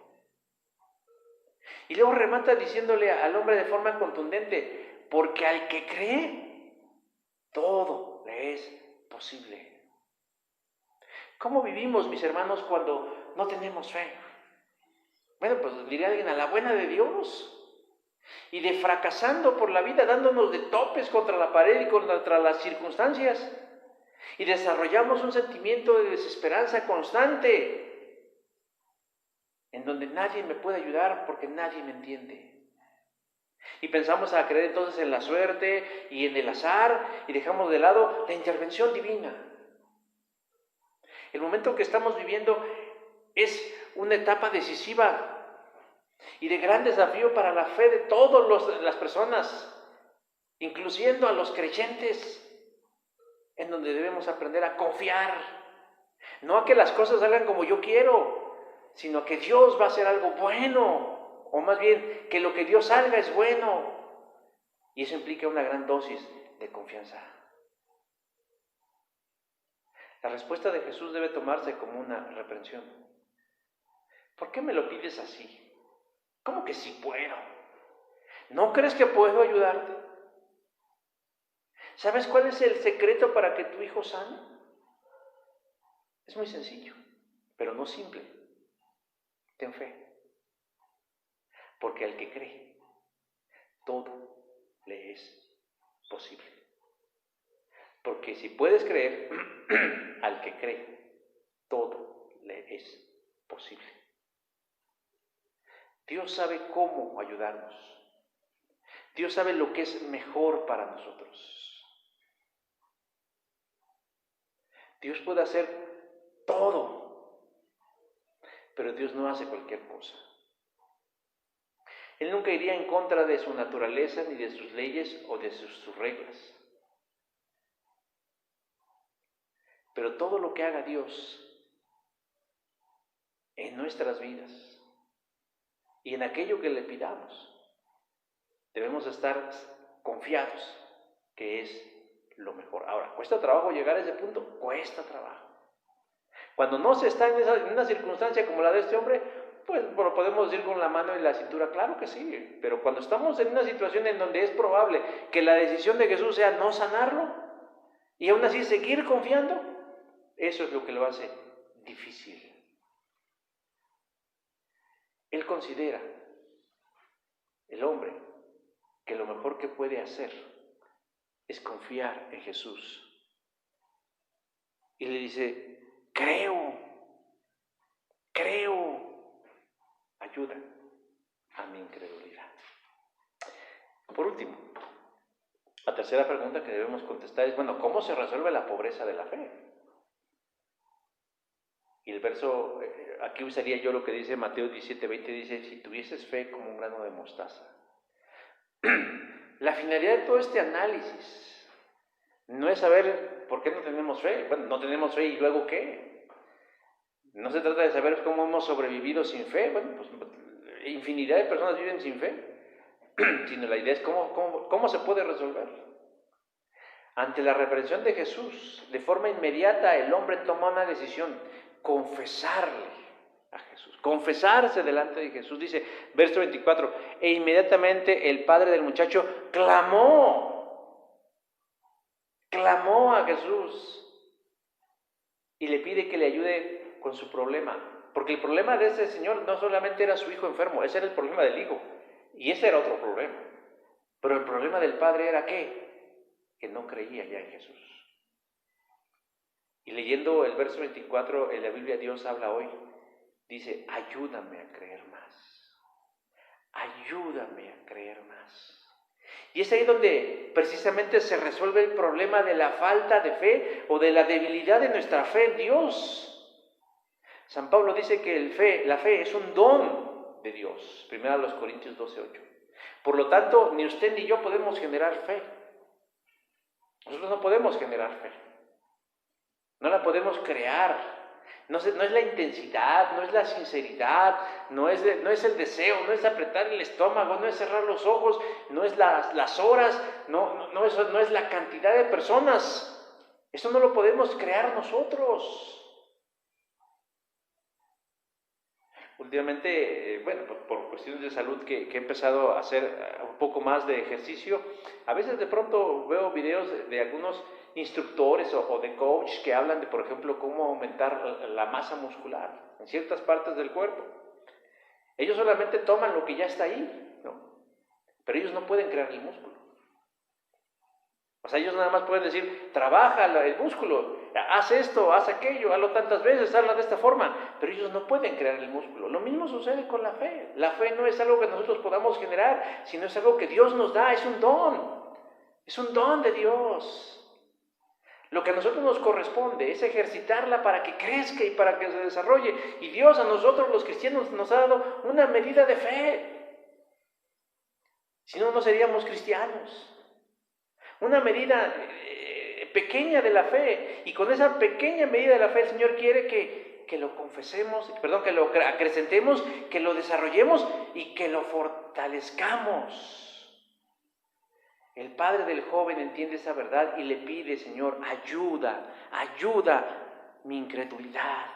Y luego remata diciéndole al hombre de forma contundente, porque al que cree, todo le es posible. ¿Cómo vivimos, mis hermanos, cuando no tenemos fe? Bueno, pues diría alguien, a la buena de Dios. Y de fracasando por la vida, dándonos de topes contra la pared y contra las circunstancias. Y desarrollamos un sentimiento de desesperanza constante, en donde nadie me puede ayudar porque nadie me entiende. Y pensamos a creer entonces en la suerte y en el azar y dejamos de lado la intervención divina. El momento que estamos viviendo es una etapa decisiva y de gran desafío para la fe de todas las personas, incluyendo a los creyentes, en donde debemos aprender a confiar, no a que las cosas salgan como yo quiero, sino que Dios va a hacer algo bueno, o más bien que lo que Dios salga es bueno, y eso implica una gran dosis de confianza. La respuesta de Jesús debe tomarse como una reprensión. ¿Por qué me lo pides así? ¿Cómo que sí puedo? ¿No crees que puedo ayudarte? ¿Sabes cuál es el secreto para que tu hijo sane? Es muy sencillo, pero no simple. Ten fe. Porque al que cree, todo le es posible. Porque si puedes creer, al que cree, todo le es posible. Dios sabe cómo ayudarnos. Dios sabe lo que es mejor para nosotros. Dios puede hacer todo, pero Dios no hace cualquier cosa. Él nunca iría en contra de su naturaleza, ni de sus leyes o de sus reglas. Pero todo lo que haga Dios en nuestras vidas y en aquello que le pidamos, debemos estar confiados que es lo mejor. Ahora, ¿cuesta trabajo llegar a ese punto? Cuesta trabajo. Cuando no se está en una circunstancia como la de este hombre, pues lo podemos decir con la mano en la cintura, claro que sí, pero cuando estamos en una situación en donde es probable que la decisión de Jesús sea no sanarlo y aún así seguir confiando, eso es lo que lo hace difícil. Él considera, el hombre, que lo mejor que puede hacer es confiar en Jesús. Y le dice, creo, ayuda a mi incredulidad. Por último, la tercera pregunta que debemos contestar es, bueno, ¿cómo se resuelve la pobreza de la fe? Y el verso, aquí usaría yo lo que dice Mateo 17:20, dice, si tuvieses fe como un grano de mostaza. La finalidad de todo este análisis no es saber por qué no tenemos fe. Bueno, no tenemos fe y luego ¿qué? No se trata de saber cómo hemos sobrevivido sin fe. Bueno, pues infinidad de personas viven sin fe, sino la idea es cómo se puede resolver. Ante la reprensión de Jesús, de forma inmediata el hombre toma una decisión, confesarle a Jesús, confesarse delante de Jesús. Dice, verso 24, e inmediatamente el padre del muchacho clamó a Jesús y le pide que le ayude con su problema. Porque el problema de ese señor no solamente era su hijo enfermo, ese era el problema del hijo. Y ese era otro problema. Pero el problema del padre era ¿qué? Que no creía ya en Jesús. Y leyendo el verso 24 en la Biblia, Dios habla hoy. Dice, ayúdame a creer más. Ayúdame a creer más. Y es ahí donde precisamente se resuelve el problema de la falta de fe o de la debilidad de nuestra fe en Dios. San Pablo dice que la fe es un don de Dios. 1 Corintios 12:8. Por lo tanto, ni usted ni yo podemos generar fe. Nosotros no podemos generar fe. No la podemos crear. No es la intensidad, no es la sinceridad, no es el deseo, no es apretar el estómago, no es cerrar los ojos, no es las horas, no es la cantidad de personas. Eso no lo podemos crear nosotros. Últimamente, por cuestiones de salud que he empezado a hacer un poco más de ejercicio, a veces de pronto veo videos de algunos instructores o de coach que hablan de, por ejemplo, cómo aumentar la masa muscular en ciertas partes del cuerpo. Ellos solamente toman lo que ya está ahí, ¿no? Pero ellos no pueden crear el músculo. O sea, ellos nada más pueden decir, trabaja el músculo, haz esto, haz aquello, hazlo tantas veces, hazlo de esta forma, pero ellos no pueden crear el músculo. Lo mismo sucede con la fe. La fe no es algo que nosotros podamos generar, sino es algo que Dios nos da, es un don de Dios. Lo que a nosotros nos corresponde es ejercitarla para que crezca y para que se desarrolle. Y Dios a nosotros los cristianos nos ha dado una medida de fe. Si no, no seríamos cristianos. Una medida pequeña de la fe. Y con esa pequeña medida de la fe el Señor quiere que lo confesemos, que lo acrecentemos, que lo desarrollemos y que lo fortalezcamos. El padre del joven entiende esa verdad y le pide, Señor, ayuda mi incredulidad.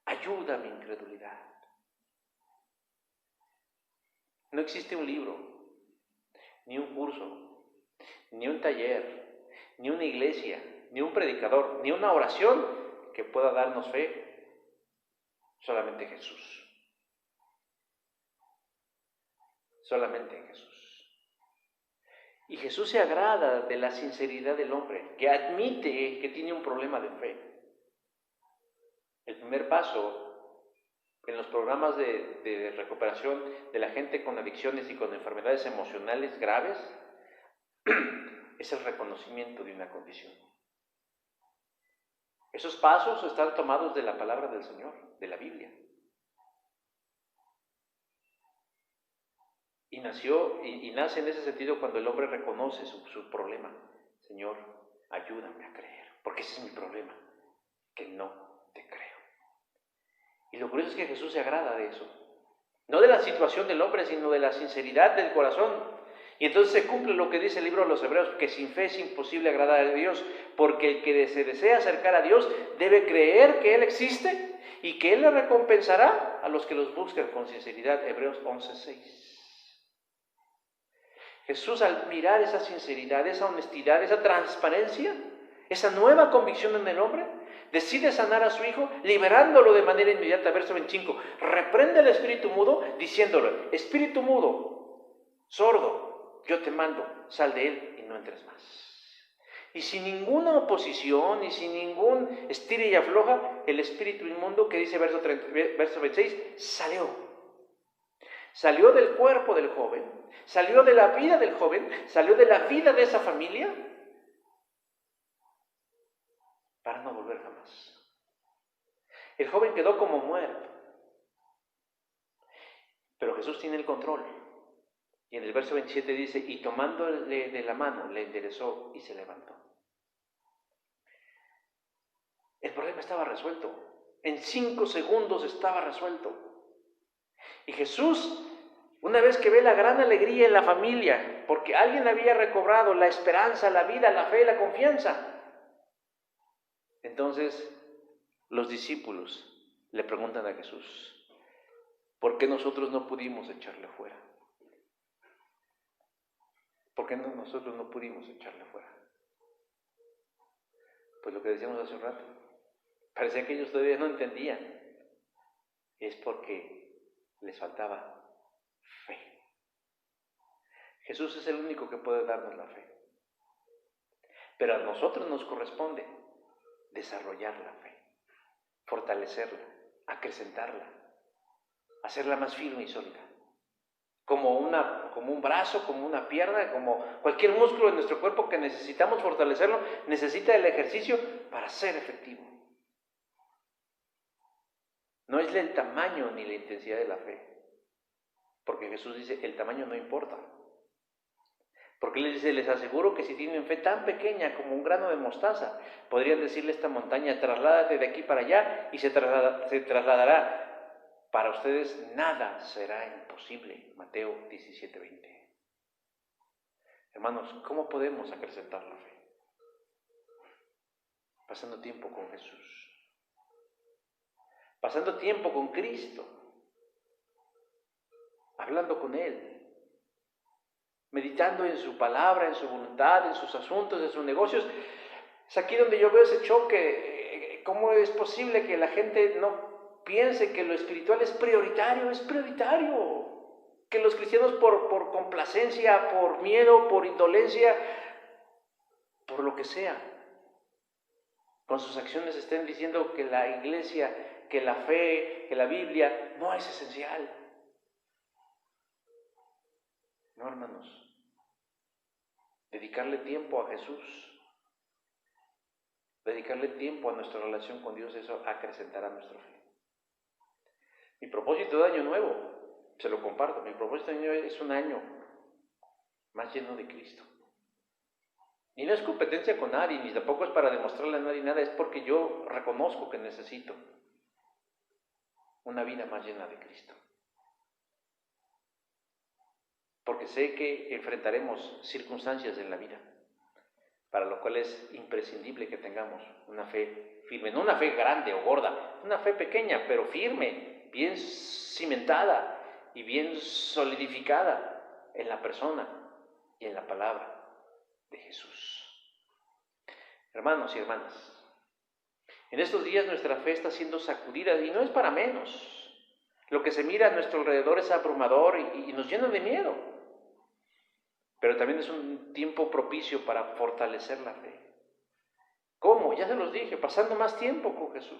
Ayuda mi incredulidad. No existe un libro, ni un curso, ni un taller, ni una iglesia, ni un predicador, ni una oración que pueda darnos fe. Solamente Jesús. Solamente en Jesús. Y Jesús se agrada de la sinceridad del hombre, que admite que tiene un problema de fe. El primer paso en los programas de recuperación de la gente con adicciones y con enfermedades emocionales graves es el reconocimiento de una condición. Esos pasos están tomados de la palabra del Señor, de la Biblia. Y nace en ese sentido cuando el hombre reconoce su problema. Señor, ayúdame a creer, porque ese es mi problema, que no te creo. Y lo curioso es que Jesús se agrada de eso. No de la situación del hombre, sino de la sinceridad del corazón. Y entonces se cumple lo que dice el libro de los Hebreos, que sin fe es imposible agradar a Dios, porque el que se desea acercar a Dios debe creer que Él existe y que Él le recompensará a los que los buscan con sinceridad. Hebreos 11:6. Jesús, al mirar esa sinceridad, esa honestidad, esa transparencia, esa nueva convicción en el hombre, decide sanar a su hijo, liberándolo de manera inmediata. Verso 25, reprende al espíritu mudo, diciéndole, espíritu mudo, sordo, yo te mando, sal de él y no entres más. Y sin ninguna oposición y sin ningún estira y afloja, el espíritu inmundo, que dice verso 26, salió del cuerpo del joven, salió de la vida del joven, salió de la vida de esa familia, para no volver jamás. El joven quedó como muerto, pero Jesús tiene el control. Y en el verso 27 dice, y tomándole de la mano, le enderezó y se levantó. El problema estaba resuelto. En 5 segundos estaba resuelto. Y Jesús, una vez que ve la gran alegría en la familia, porque alguien había recobrado la esperanza, la vida, la fe, la confianza, entonces los discípulos le preguntan a Jesús, ¿por qué nosotros no pudimos echarle fuera? ¿Por qué nosotros no pudimos echarle fuera? Pues lo que decíamos hace un rato, parecía que ellos todavía no entendían. Es porque les faltaba fe. Jesús es el único que puede darnos la fe. Pero a nosotros nos corresponde desarrollar la fe, fortalecerla, acrecentarla, hacerla más firme y sólida. Como un brazo, como una pierna, como cualquier músculo de nuestro cuerpo que necesitamos fortalecerlo, necesita el ejercicio para ser efectivo. No es el tamaño ni la intensidad de la fe, porque Jesús dice, el tamaño no importa. Porque Él dice, les aseguro que si tienen fe tan pequeña como un grano de mostaza, podrían decirle a esta montaña, trasládate de aquí para allá, y se trasladará. Para ustedes nada será imposible. Mateo 17:20. Hermanos, ¿cómo podemos acrecentar la fe? Pasando tiempo con Jesús. Pasando tiempo con Cristo. Hablando con Él. Meditando en su palabra, en su voluntad, en sus asuntos, en sus negocios. Es aquí donde yo veo ese choque. ¿Cómo es posible que la gente no piense que lo espiritual es prioritario? Es prioritario. Que los cristianos por complacencia, por miedo, por indolencia, por lo que sea, con sus acciones estén diciendo que la iglesia, que la fe, que la Biblia no es esencial. No, hermanos. Dedicarle tiempo a Jesús, dedicarle tiempo a nuestra relación con Dios, eso acrecentará nuestra fe. Mi propósito de año nuevo, se lo comparto, mi propósito de año nuevo es un año más lleno de Cristo. Y no es competencia con nadie, ni tampoco es para demostrarle a nadie nada, es porque yo reconozco que necesito una vida más llena de Cristo. Porque sé que enfrentaremos circunstancias en la vida, para lo cual es imprescindible que tengamos una fe firme, no una fe grande o gorda, una fe pequeña, pero firme, bien cimentada y bien solidificada en la persona y en la palabra de Jesús. Hermanos y hermanas, en estos días nuestra fe está siendo sacudida y no es para menos. Lo que se mira a nuestro alrededor es abrumador y nos llena de miedo. Pero también es un tiempo propicio para fortalecer la fe. ¿Cómo? Ya se los dije, pasando más tiempo con Jesús.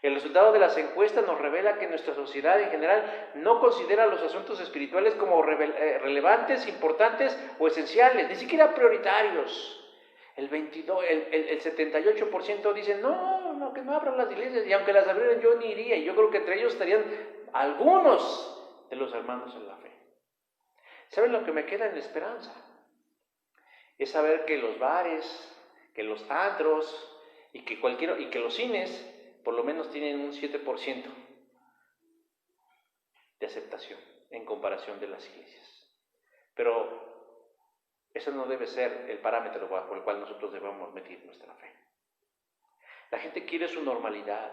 El resultado de las encuestas nos revela que nuestra sociedad en general no considera los asuntos espirituales como relevantes, importantes o esenciales, ni siquiera prioritarios. El 78% dicen, no, que no abran las iglesias, y aunque las abrieran yo ni iría, y yo creo que entre ellos estarían algunos de los hermanos en la fe. ¿Saben lo que me queda en esperanza? Es saber que los bares, que los antros y que los cines por lo menos tienen un 7% de aceptación en comparación de las iglesias. Pero eso no debe ser el parámetro por el cual nosotros debemos medir nuestra fe. La gente quiere su normalidad.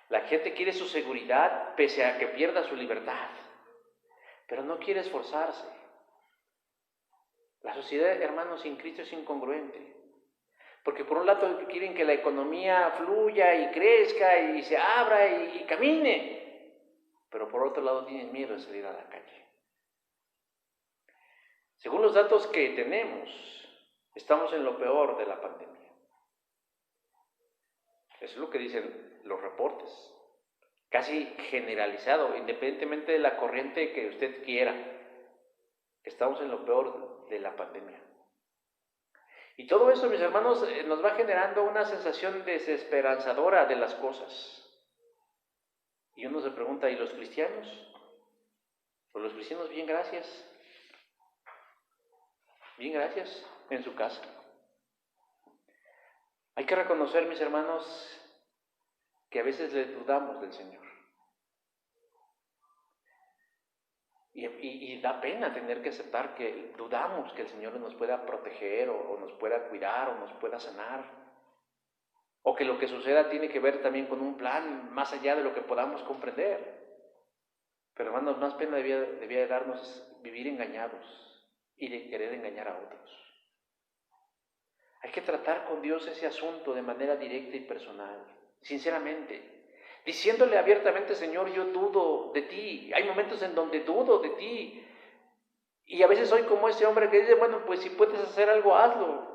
La gente quiere su seguridad pese a que pierda su libertad. Pero no quiere esforzarse. La sociedad, hermanos, sin Cristo es incongruente. Porque por un lado quieren que la economía fluya y crezca y se abra y camine, pero por otro lado tienen miedo de salir a la calle. Según los datos que tenemos, estamos en lo peor de la pandemia. Eso es lo que dicen los reportes. Casi generalizado, independientemente de la corriente que usted quiera. Estamos en lo peor de la pandemia. Y todo eso, mis hermanos, nos va generando una sensación desesperanzadora de las cosas. Y uno se pregunta, ¿y los cristianos? Pues los cristianos, bien gracias. Bien gracias, en su casa. Hay que reconocer, mis hermanos, que a veces le dudamos del Señor. Y da pena tener que aceptar que dudamos que el Señor nos pueda proteger o nos pueda cuidar o nos pueda sanar. O que lo que suceda tiene que ver también con un plan más allá de lo que podamos comprender. Pero hermanos, más pena debía darnos vivir engañados y de querer engañar a otros. Hay que tratar con Dios ese asunto de manera directa y personal, sinceramente. Diciéndole abiertamente, Señor, yo dudo de ti. Hay momentos en donde dudo de ti. Y a veces soy como ese hombre que dice, bueno, pues si puedes hacer algo, hazlo.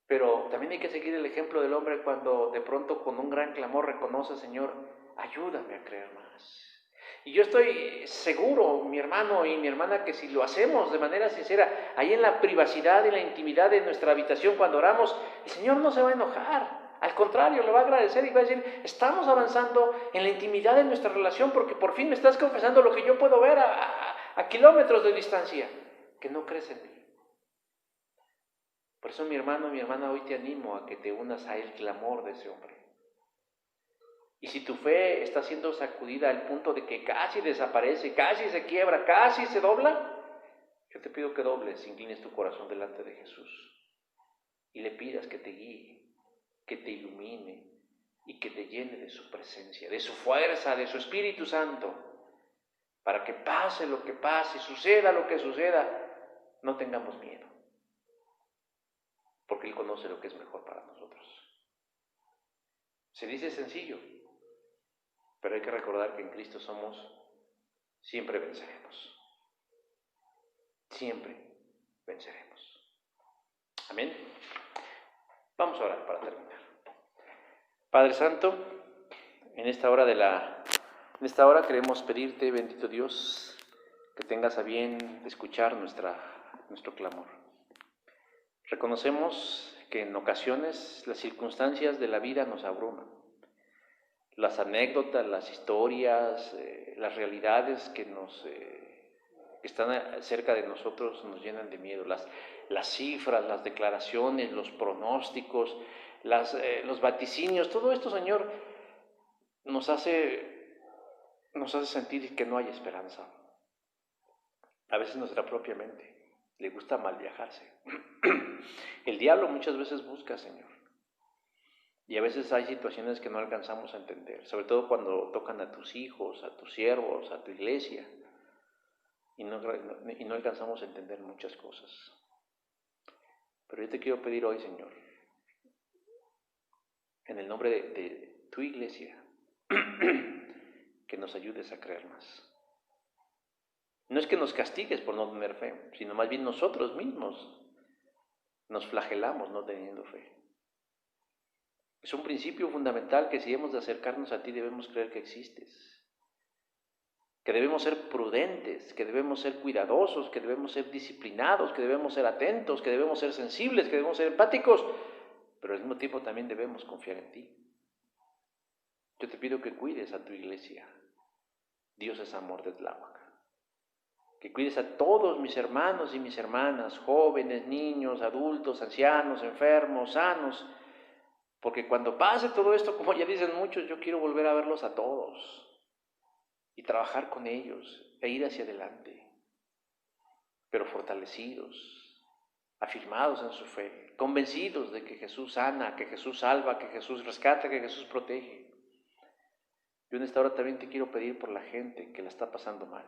Pero también hay que seguir el ejemplo del hombre cuando de pronto con un gran clamor reconoce, Señor, ayúdame a creer más. Y yo estoy seguro, mi hermano y mi hermana, que si lo hacemos de manera sincera, ahí en la privacidad y la intimidad de nuestra habitación cuando oramos, el Señor no se va a enojar. Al contrario, le va a agradecer y va a decir, estamos avanzando en la intimidad de nuestra relación porque por fin me estás confesando lo que yo puedo ver a kilómetros de distancia, que no crees en mí. Por eso, mi hermano, mi hermana, hoy te animo a que te unas a el clamor de ese hombre. Y si tu fe está siendo sacudida al punto de que casi desaparece, casi se quiebra, casi se dobla, yo te pido que dobles, inclines tu corazón delante de Jesús y le pidas que te guíe, que te ilumine y que te llene de su presencia, de su fuerza, de su Espíritu Santo, para que pase lo que pase, suceda lo que suceda, no tengamos miedo, porque Él conoce lo que es mejor para nosotros. Se dice sencillo, pero hay que recordar que en Cristo siempre venceremos. Siempre venceremos. Amén. Vamos a orar para terminar. Padre Santo, en esta hora queremos pedirte, bendito Dios, que tengas a bien escuchar nuestro clamor. Reconocemos que en ocasiones las circunstancias de la vida nos abruman. Las anécdotas, las historias, las realidades que están cerca de nosotros nos llenan de miedo. Las cifras, las declaraciones, los pronósticos, los vaticinios, todo esto, Señor, nos hace sentir que no hay esperanza. A veces nuestra propia mente le gusta mal viajarse. El diablo muchas veces busca, Señor. Y a veces hay situaciones que no alcanzamos a entender, sobre todo cuando tocan a tus hijos, a tus siervos, a tu iglesia, y no alcanzamos a entender muchas cosas. Pero yo te quiero pedir hoy, Señor, en el nombre de tu iglesia, que nos ayudes a creer más. No es que nos castigues por no tener fe, sino más bien nosotros mismos nos flagelamos no teniendo fe. Es un principio fundamental que si hemos de acercarnos a ti debemos creer que existes, que debemos ser prudentes, que debemos ser cuidadosos, que debemos ser disciplinados, que debemos ser atentos, que debemos ser sensibles, que debemos ser empáticos, pero al mismo tiempo también debemos confiar en ti. Yo te pido que cuides a tu iglesia. Dios es amor de Tláhuac. Que cuides a todos mis hermanos y mis hermanas, jóvenes, niños, adultos, ancianos, enfermos, sanos, porque cuando pase todo esto, como ya dicen muchos, yo quiero volver a verlos a todos y trabajar con ellos e ir hacia adelante, pero fortalecidos, afirmados en su fe, convencidos de que Jesús sana, que Jesús salva, que Jesús rescata, que Jesús protege. Yo en esta hora también te quiero pedir por la gente que la está pasando mal,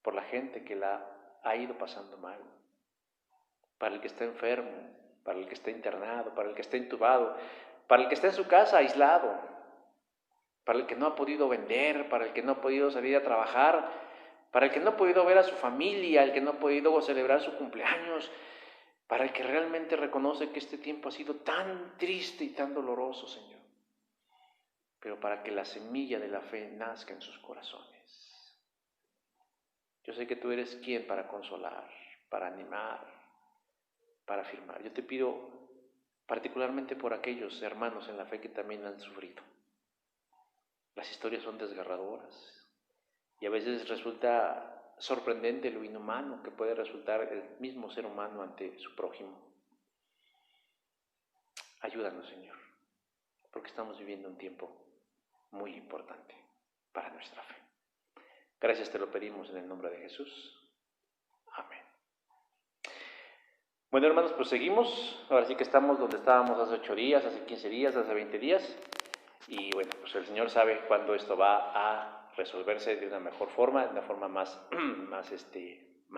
por la gente que la ha ido pasando mal, para el que está enfermo, para el que está internado, para el que está intubado, para el que está en su casa aislado, para el que no ha podido vender, para el que no ha podido salir a trabajar, para el que no ha podido ver a su familia, el que no ha podido celebrar su cumpleaños, para el que realmente reconoce que este tiempo ha sido tan triste y tan doloroso, Señor, pero para que la semilla de la fe nazca en sus corazones. Yo sé que tú eres quien para consolar, para animar, para afirmar. Yo te pido particularmente por aquellos hermanos en la fe que también han sufrido. Las historias son desgarradoras y a veces resulta sorprendente lo inhumano que puede resultar el mismo ser humano ante su prójimo. Ayúdanos, Señor, porque estamos viviendo un tiempo muy importante para nuestra fe. Gracias te lo pedimos en el nombre de Jesús. Amén. Bueno, hermanos, pues seguimos. Ahora sí que estamos donde estábamos hace 8 días, hace 15 días, hace 20 días. Y bueno, pues el Señor sabe cuándo esto va a resolverse de una mejor forma, de una forma más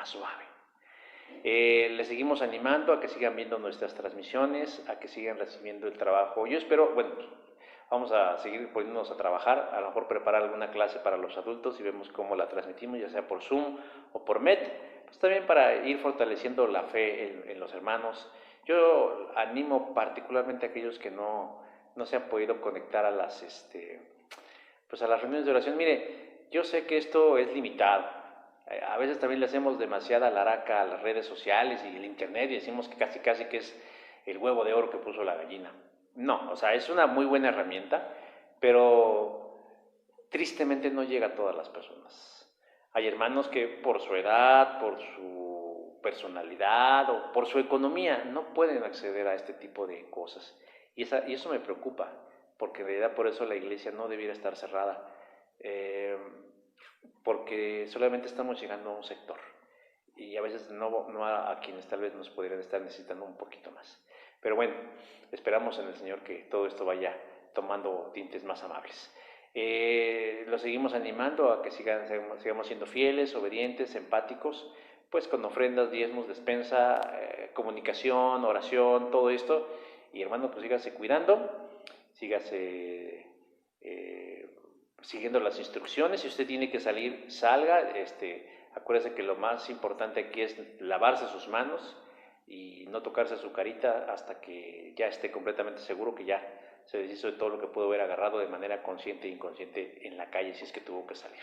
suave. Les seguimos animando a que sigan viendo nuestras transmisiones, a que sigan recibiendo el trabajo. Yo espero, bueno, vamos a seguir poniéndonos a trabajar, a lo mejor preparar alguna clase para los adultos y vemos cómo la transmitimos, ya sea por Zoom o por Met, pues también para ir fortaleciendo la fe en los hermanos. Yo animo particularmente a aquellos que no se han podido conectar a las reuniones de oración. Mire, yo sé que esto es limitado. A veces también le hacemos demasiada laraca a las redes sociales y el internet y decimos que casi que es el huevo de oro que puso la gallina. No, o sea, es una muy buena herramienta, pero tristemente no llega a todas las personas. Hay hermanos que por su edad, por su personalidad o por su economía no pueden acceder a este tipo de cosas. Y eso me preocupa, porque en realidad por eso la iglesia no debiera estar cerrada, porque solamente estamos llegando a un sector y a veces no a quienes tal vez nos podrían estar necesitando un poquito más. Pero bueno, esperamos en el Señor que todo esto vaya tomando tintes más amables. Los seguimos animando a que sigamos siendo fieles, obedientes, empáticos, pues con ofrendas, diezmos, despensa, comunicación, oración, todo esto. Y hermano, pues sígase cuidando, sígase siguiendo las instrucciones. Si usted tiene que salir, salga. Acuérdese que lo más importante aquí es lavarse sus manos y no tocarse su carita hasta que ya esté completamente seguro que ya se deshizo de todo lo que pudo haber agarrado de manera consciente e inconsciente en la calle, si es que tuvo que salir.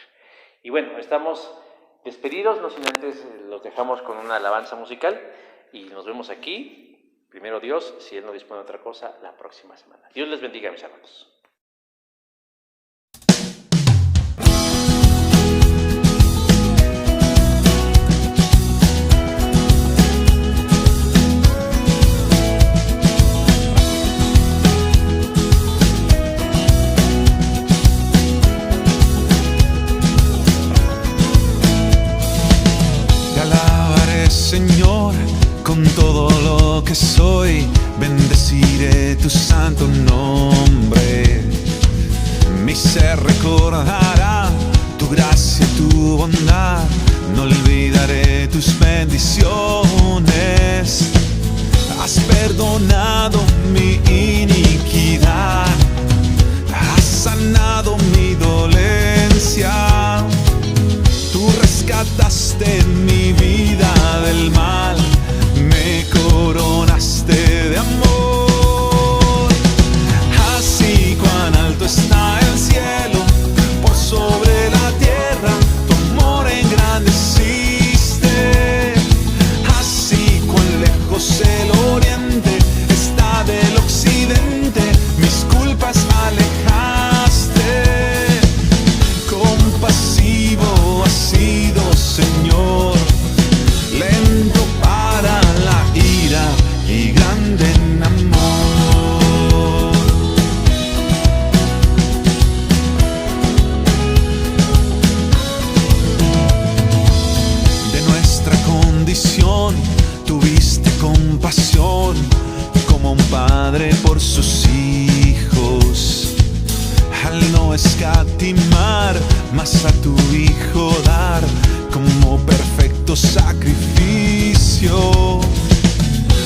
Y bueno, estamos despedidos, no sin antes los dejamos con una alabanza musical y nos vemos aquí. Primero Dios, si Él no dispone de otra cosa, la próxima semana. Dios les bendiga, mis hermanos.
Te alabaré, Señor, con todo lo que soy, bendeciré tu santo nombre. Mi ser recordará tu gracia y tu bondad, no olvidaré tus bendiciones. Has perdonado mi iniquidad, has sanado mi dolencia. Tú rescataste mi vida del mal, me coronaste de amor. Así cuán alto está el cielo por sobre la tierra, tu amor engrandeciste. Así cuán lejos el oriente está del occidente, mis culpas alejaste. Compasivo has sido, Señor, lento para la ira y grande en amor. De nuestra condición tuviste compasión, como un padre por sus hijos, al no escatimar, mas a tu Hijo dar como perfecto sacrificio.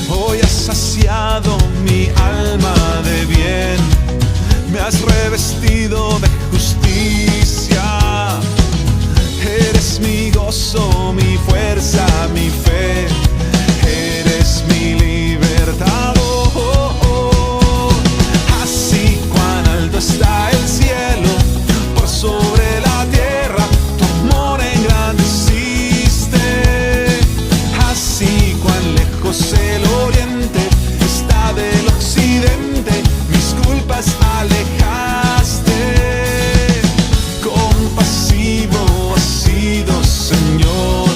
Hoy has saciado mi alma de bien, me has revestido de justicia. Eres mi gozo, mi fuerza, mi fe, eres mi libertador. Así cuán alto está el cielo por sobre la tierra, tu amor engrandeciste. Así cuán lejos el oriente está del occidente, mis culpas alejaste. Compasivo has sido, Señor,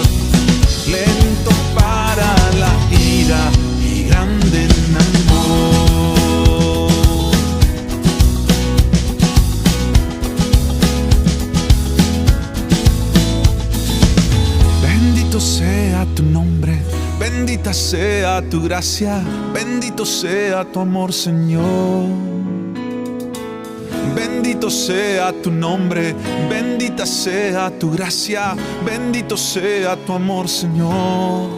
lento para la ira y grande en amor. Bendito sea tu nombre, bendita sea tu gracia, bendito sea tu amor, Señor. Bendito sea tu nombre, bendita sea tu gracia, bendito sea tu amor, Señor.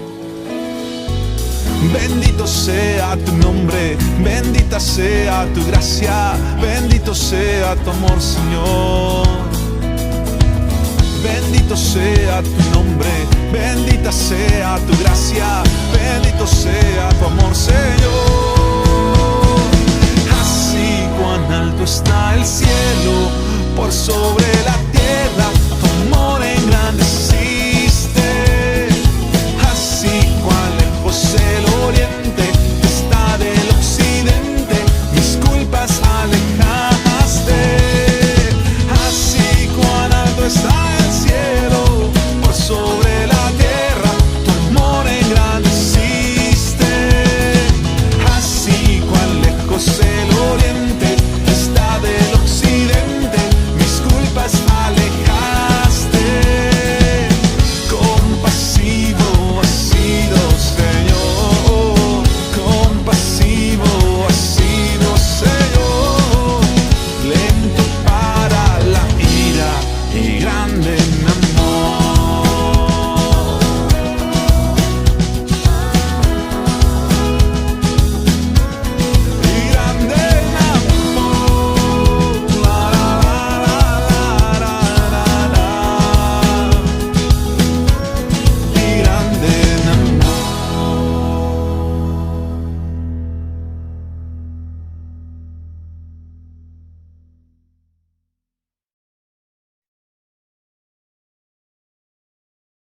Bendito sea tu nombre, bendita sea tu gracia, bendito sea tu amor, Señor. Bendito sea tu nombre, bendita sea tu gracia, bendito sea tu amor, Señor. Así cuán alto está el cielo por sobre la tierra,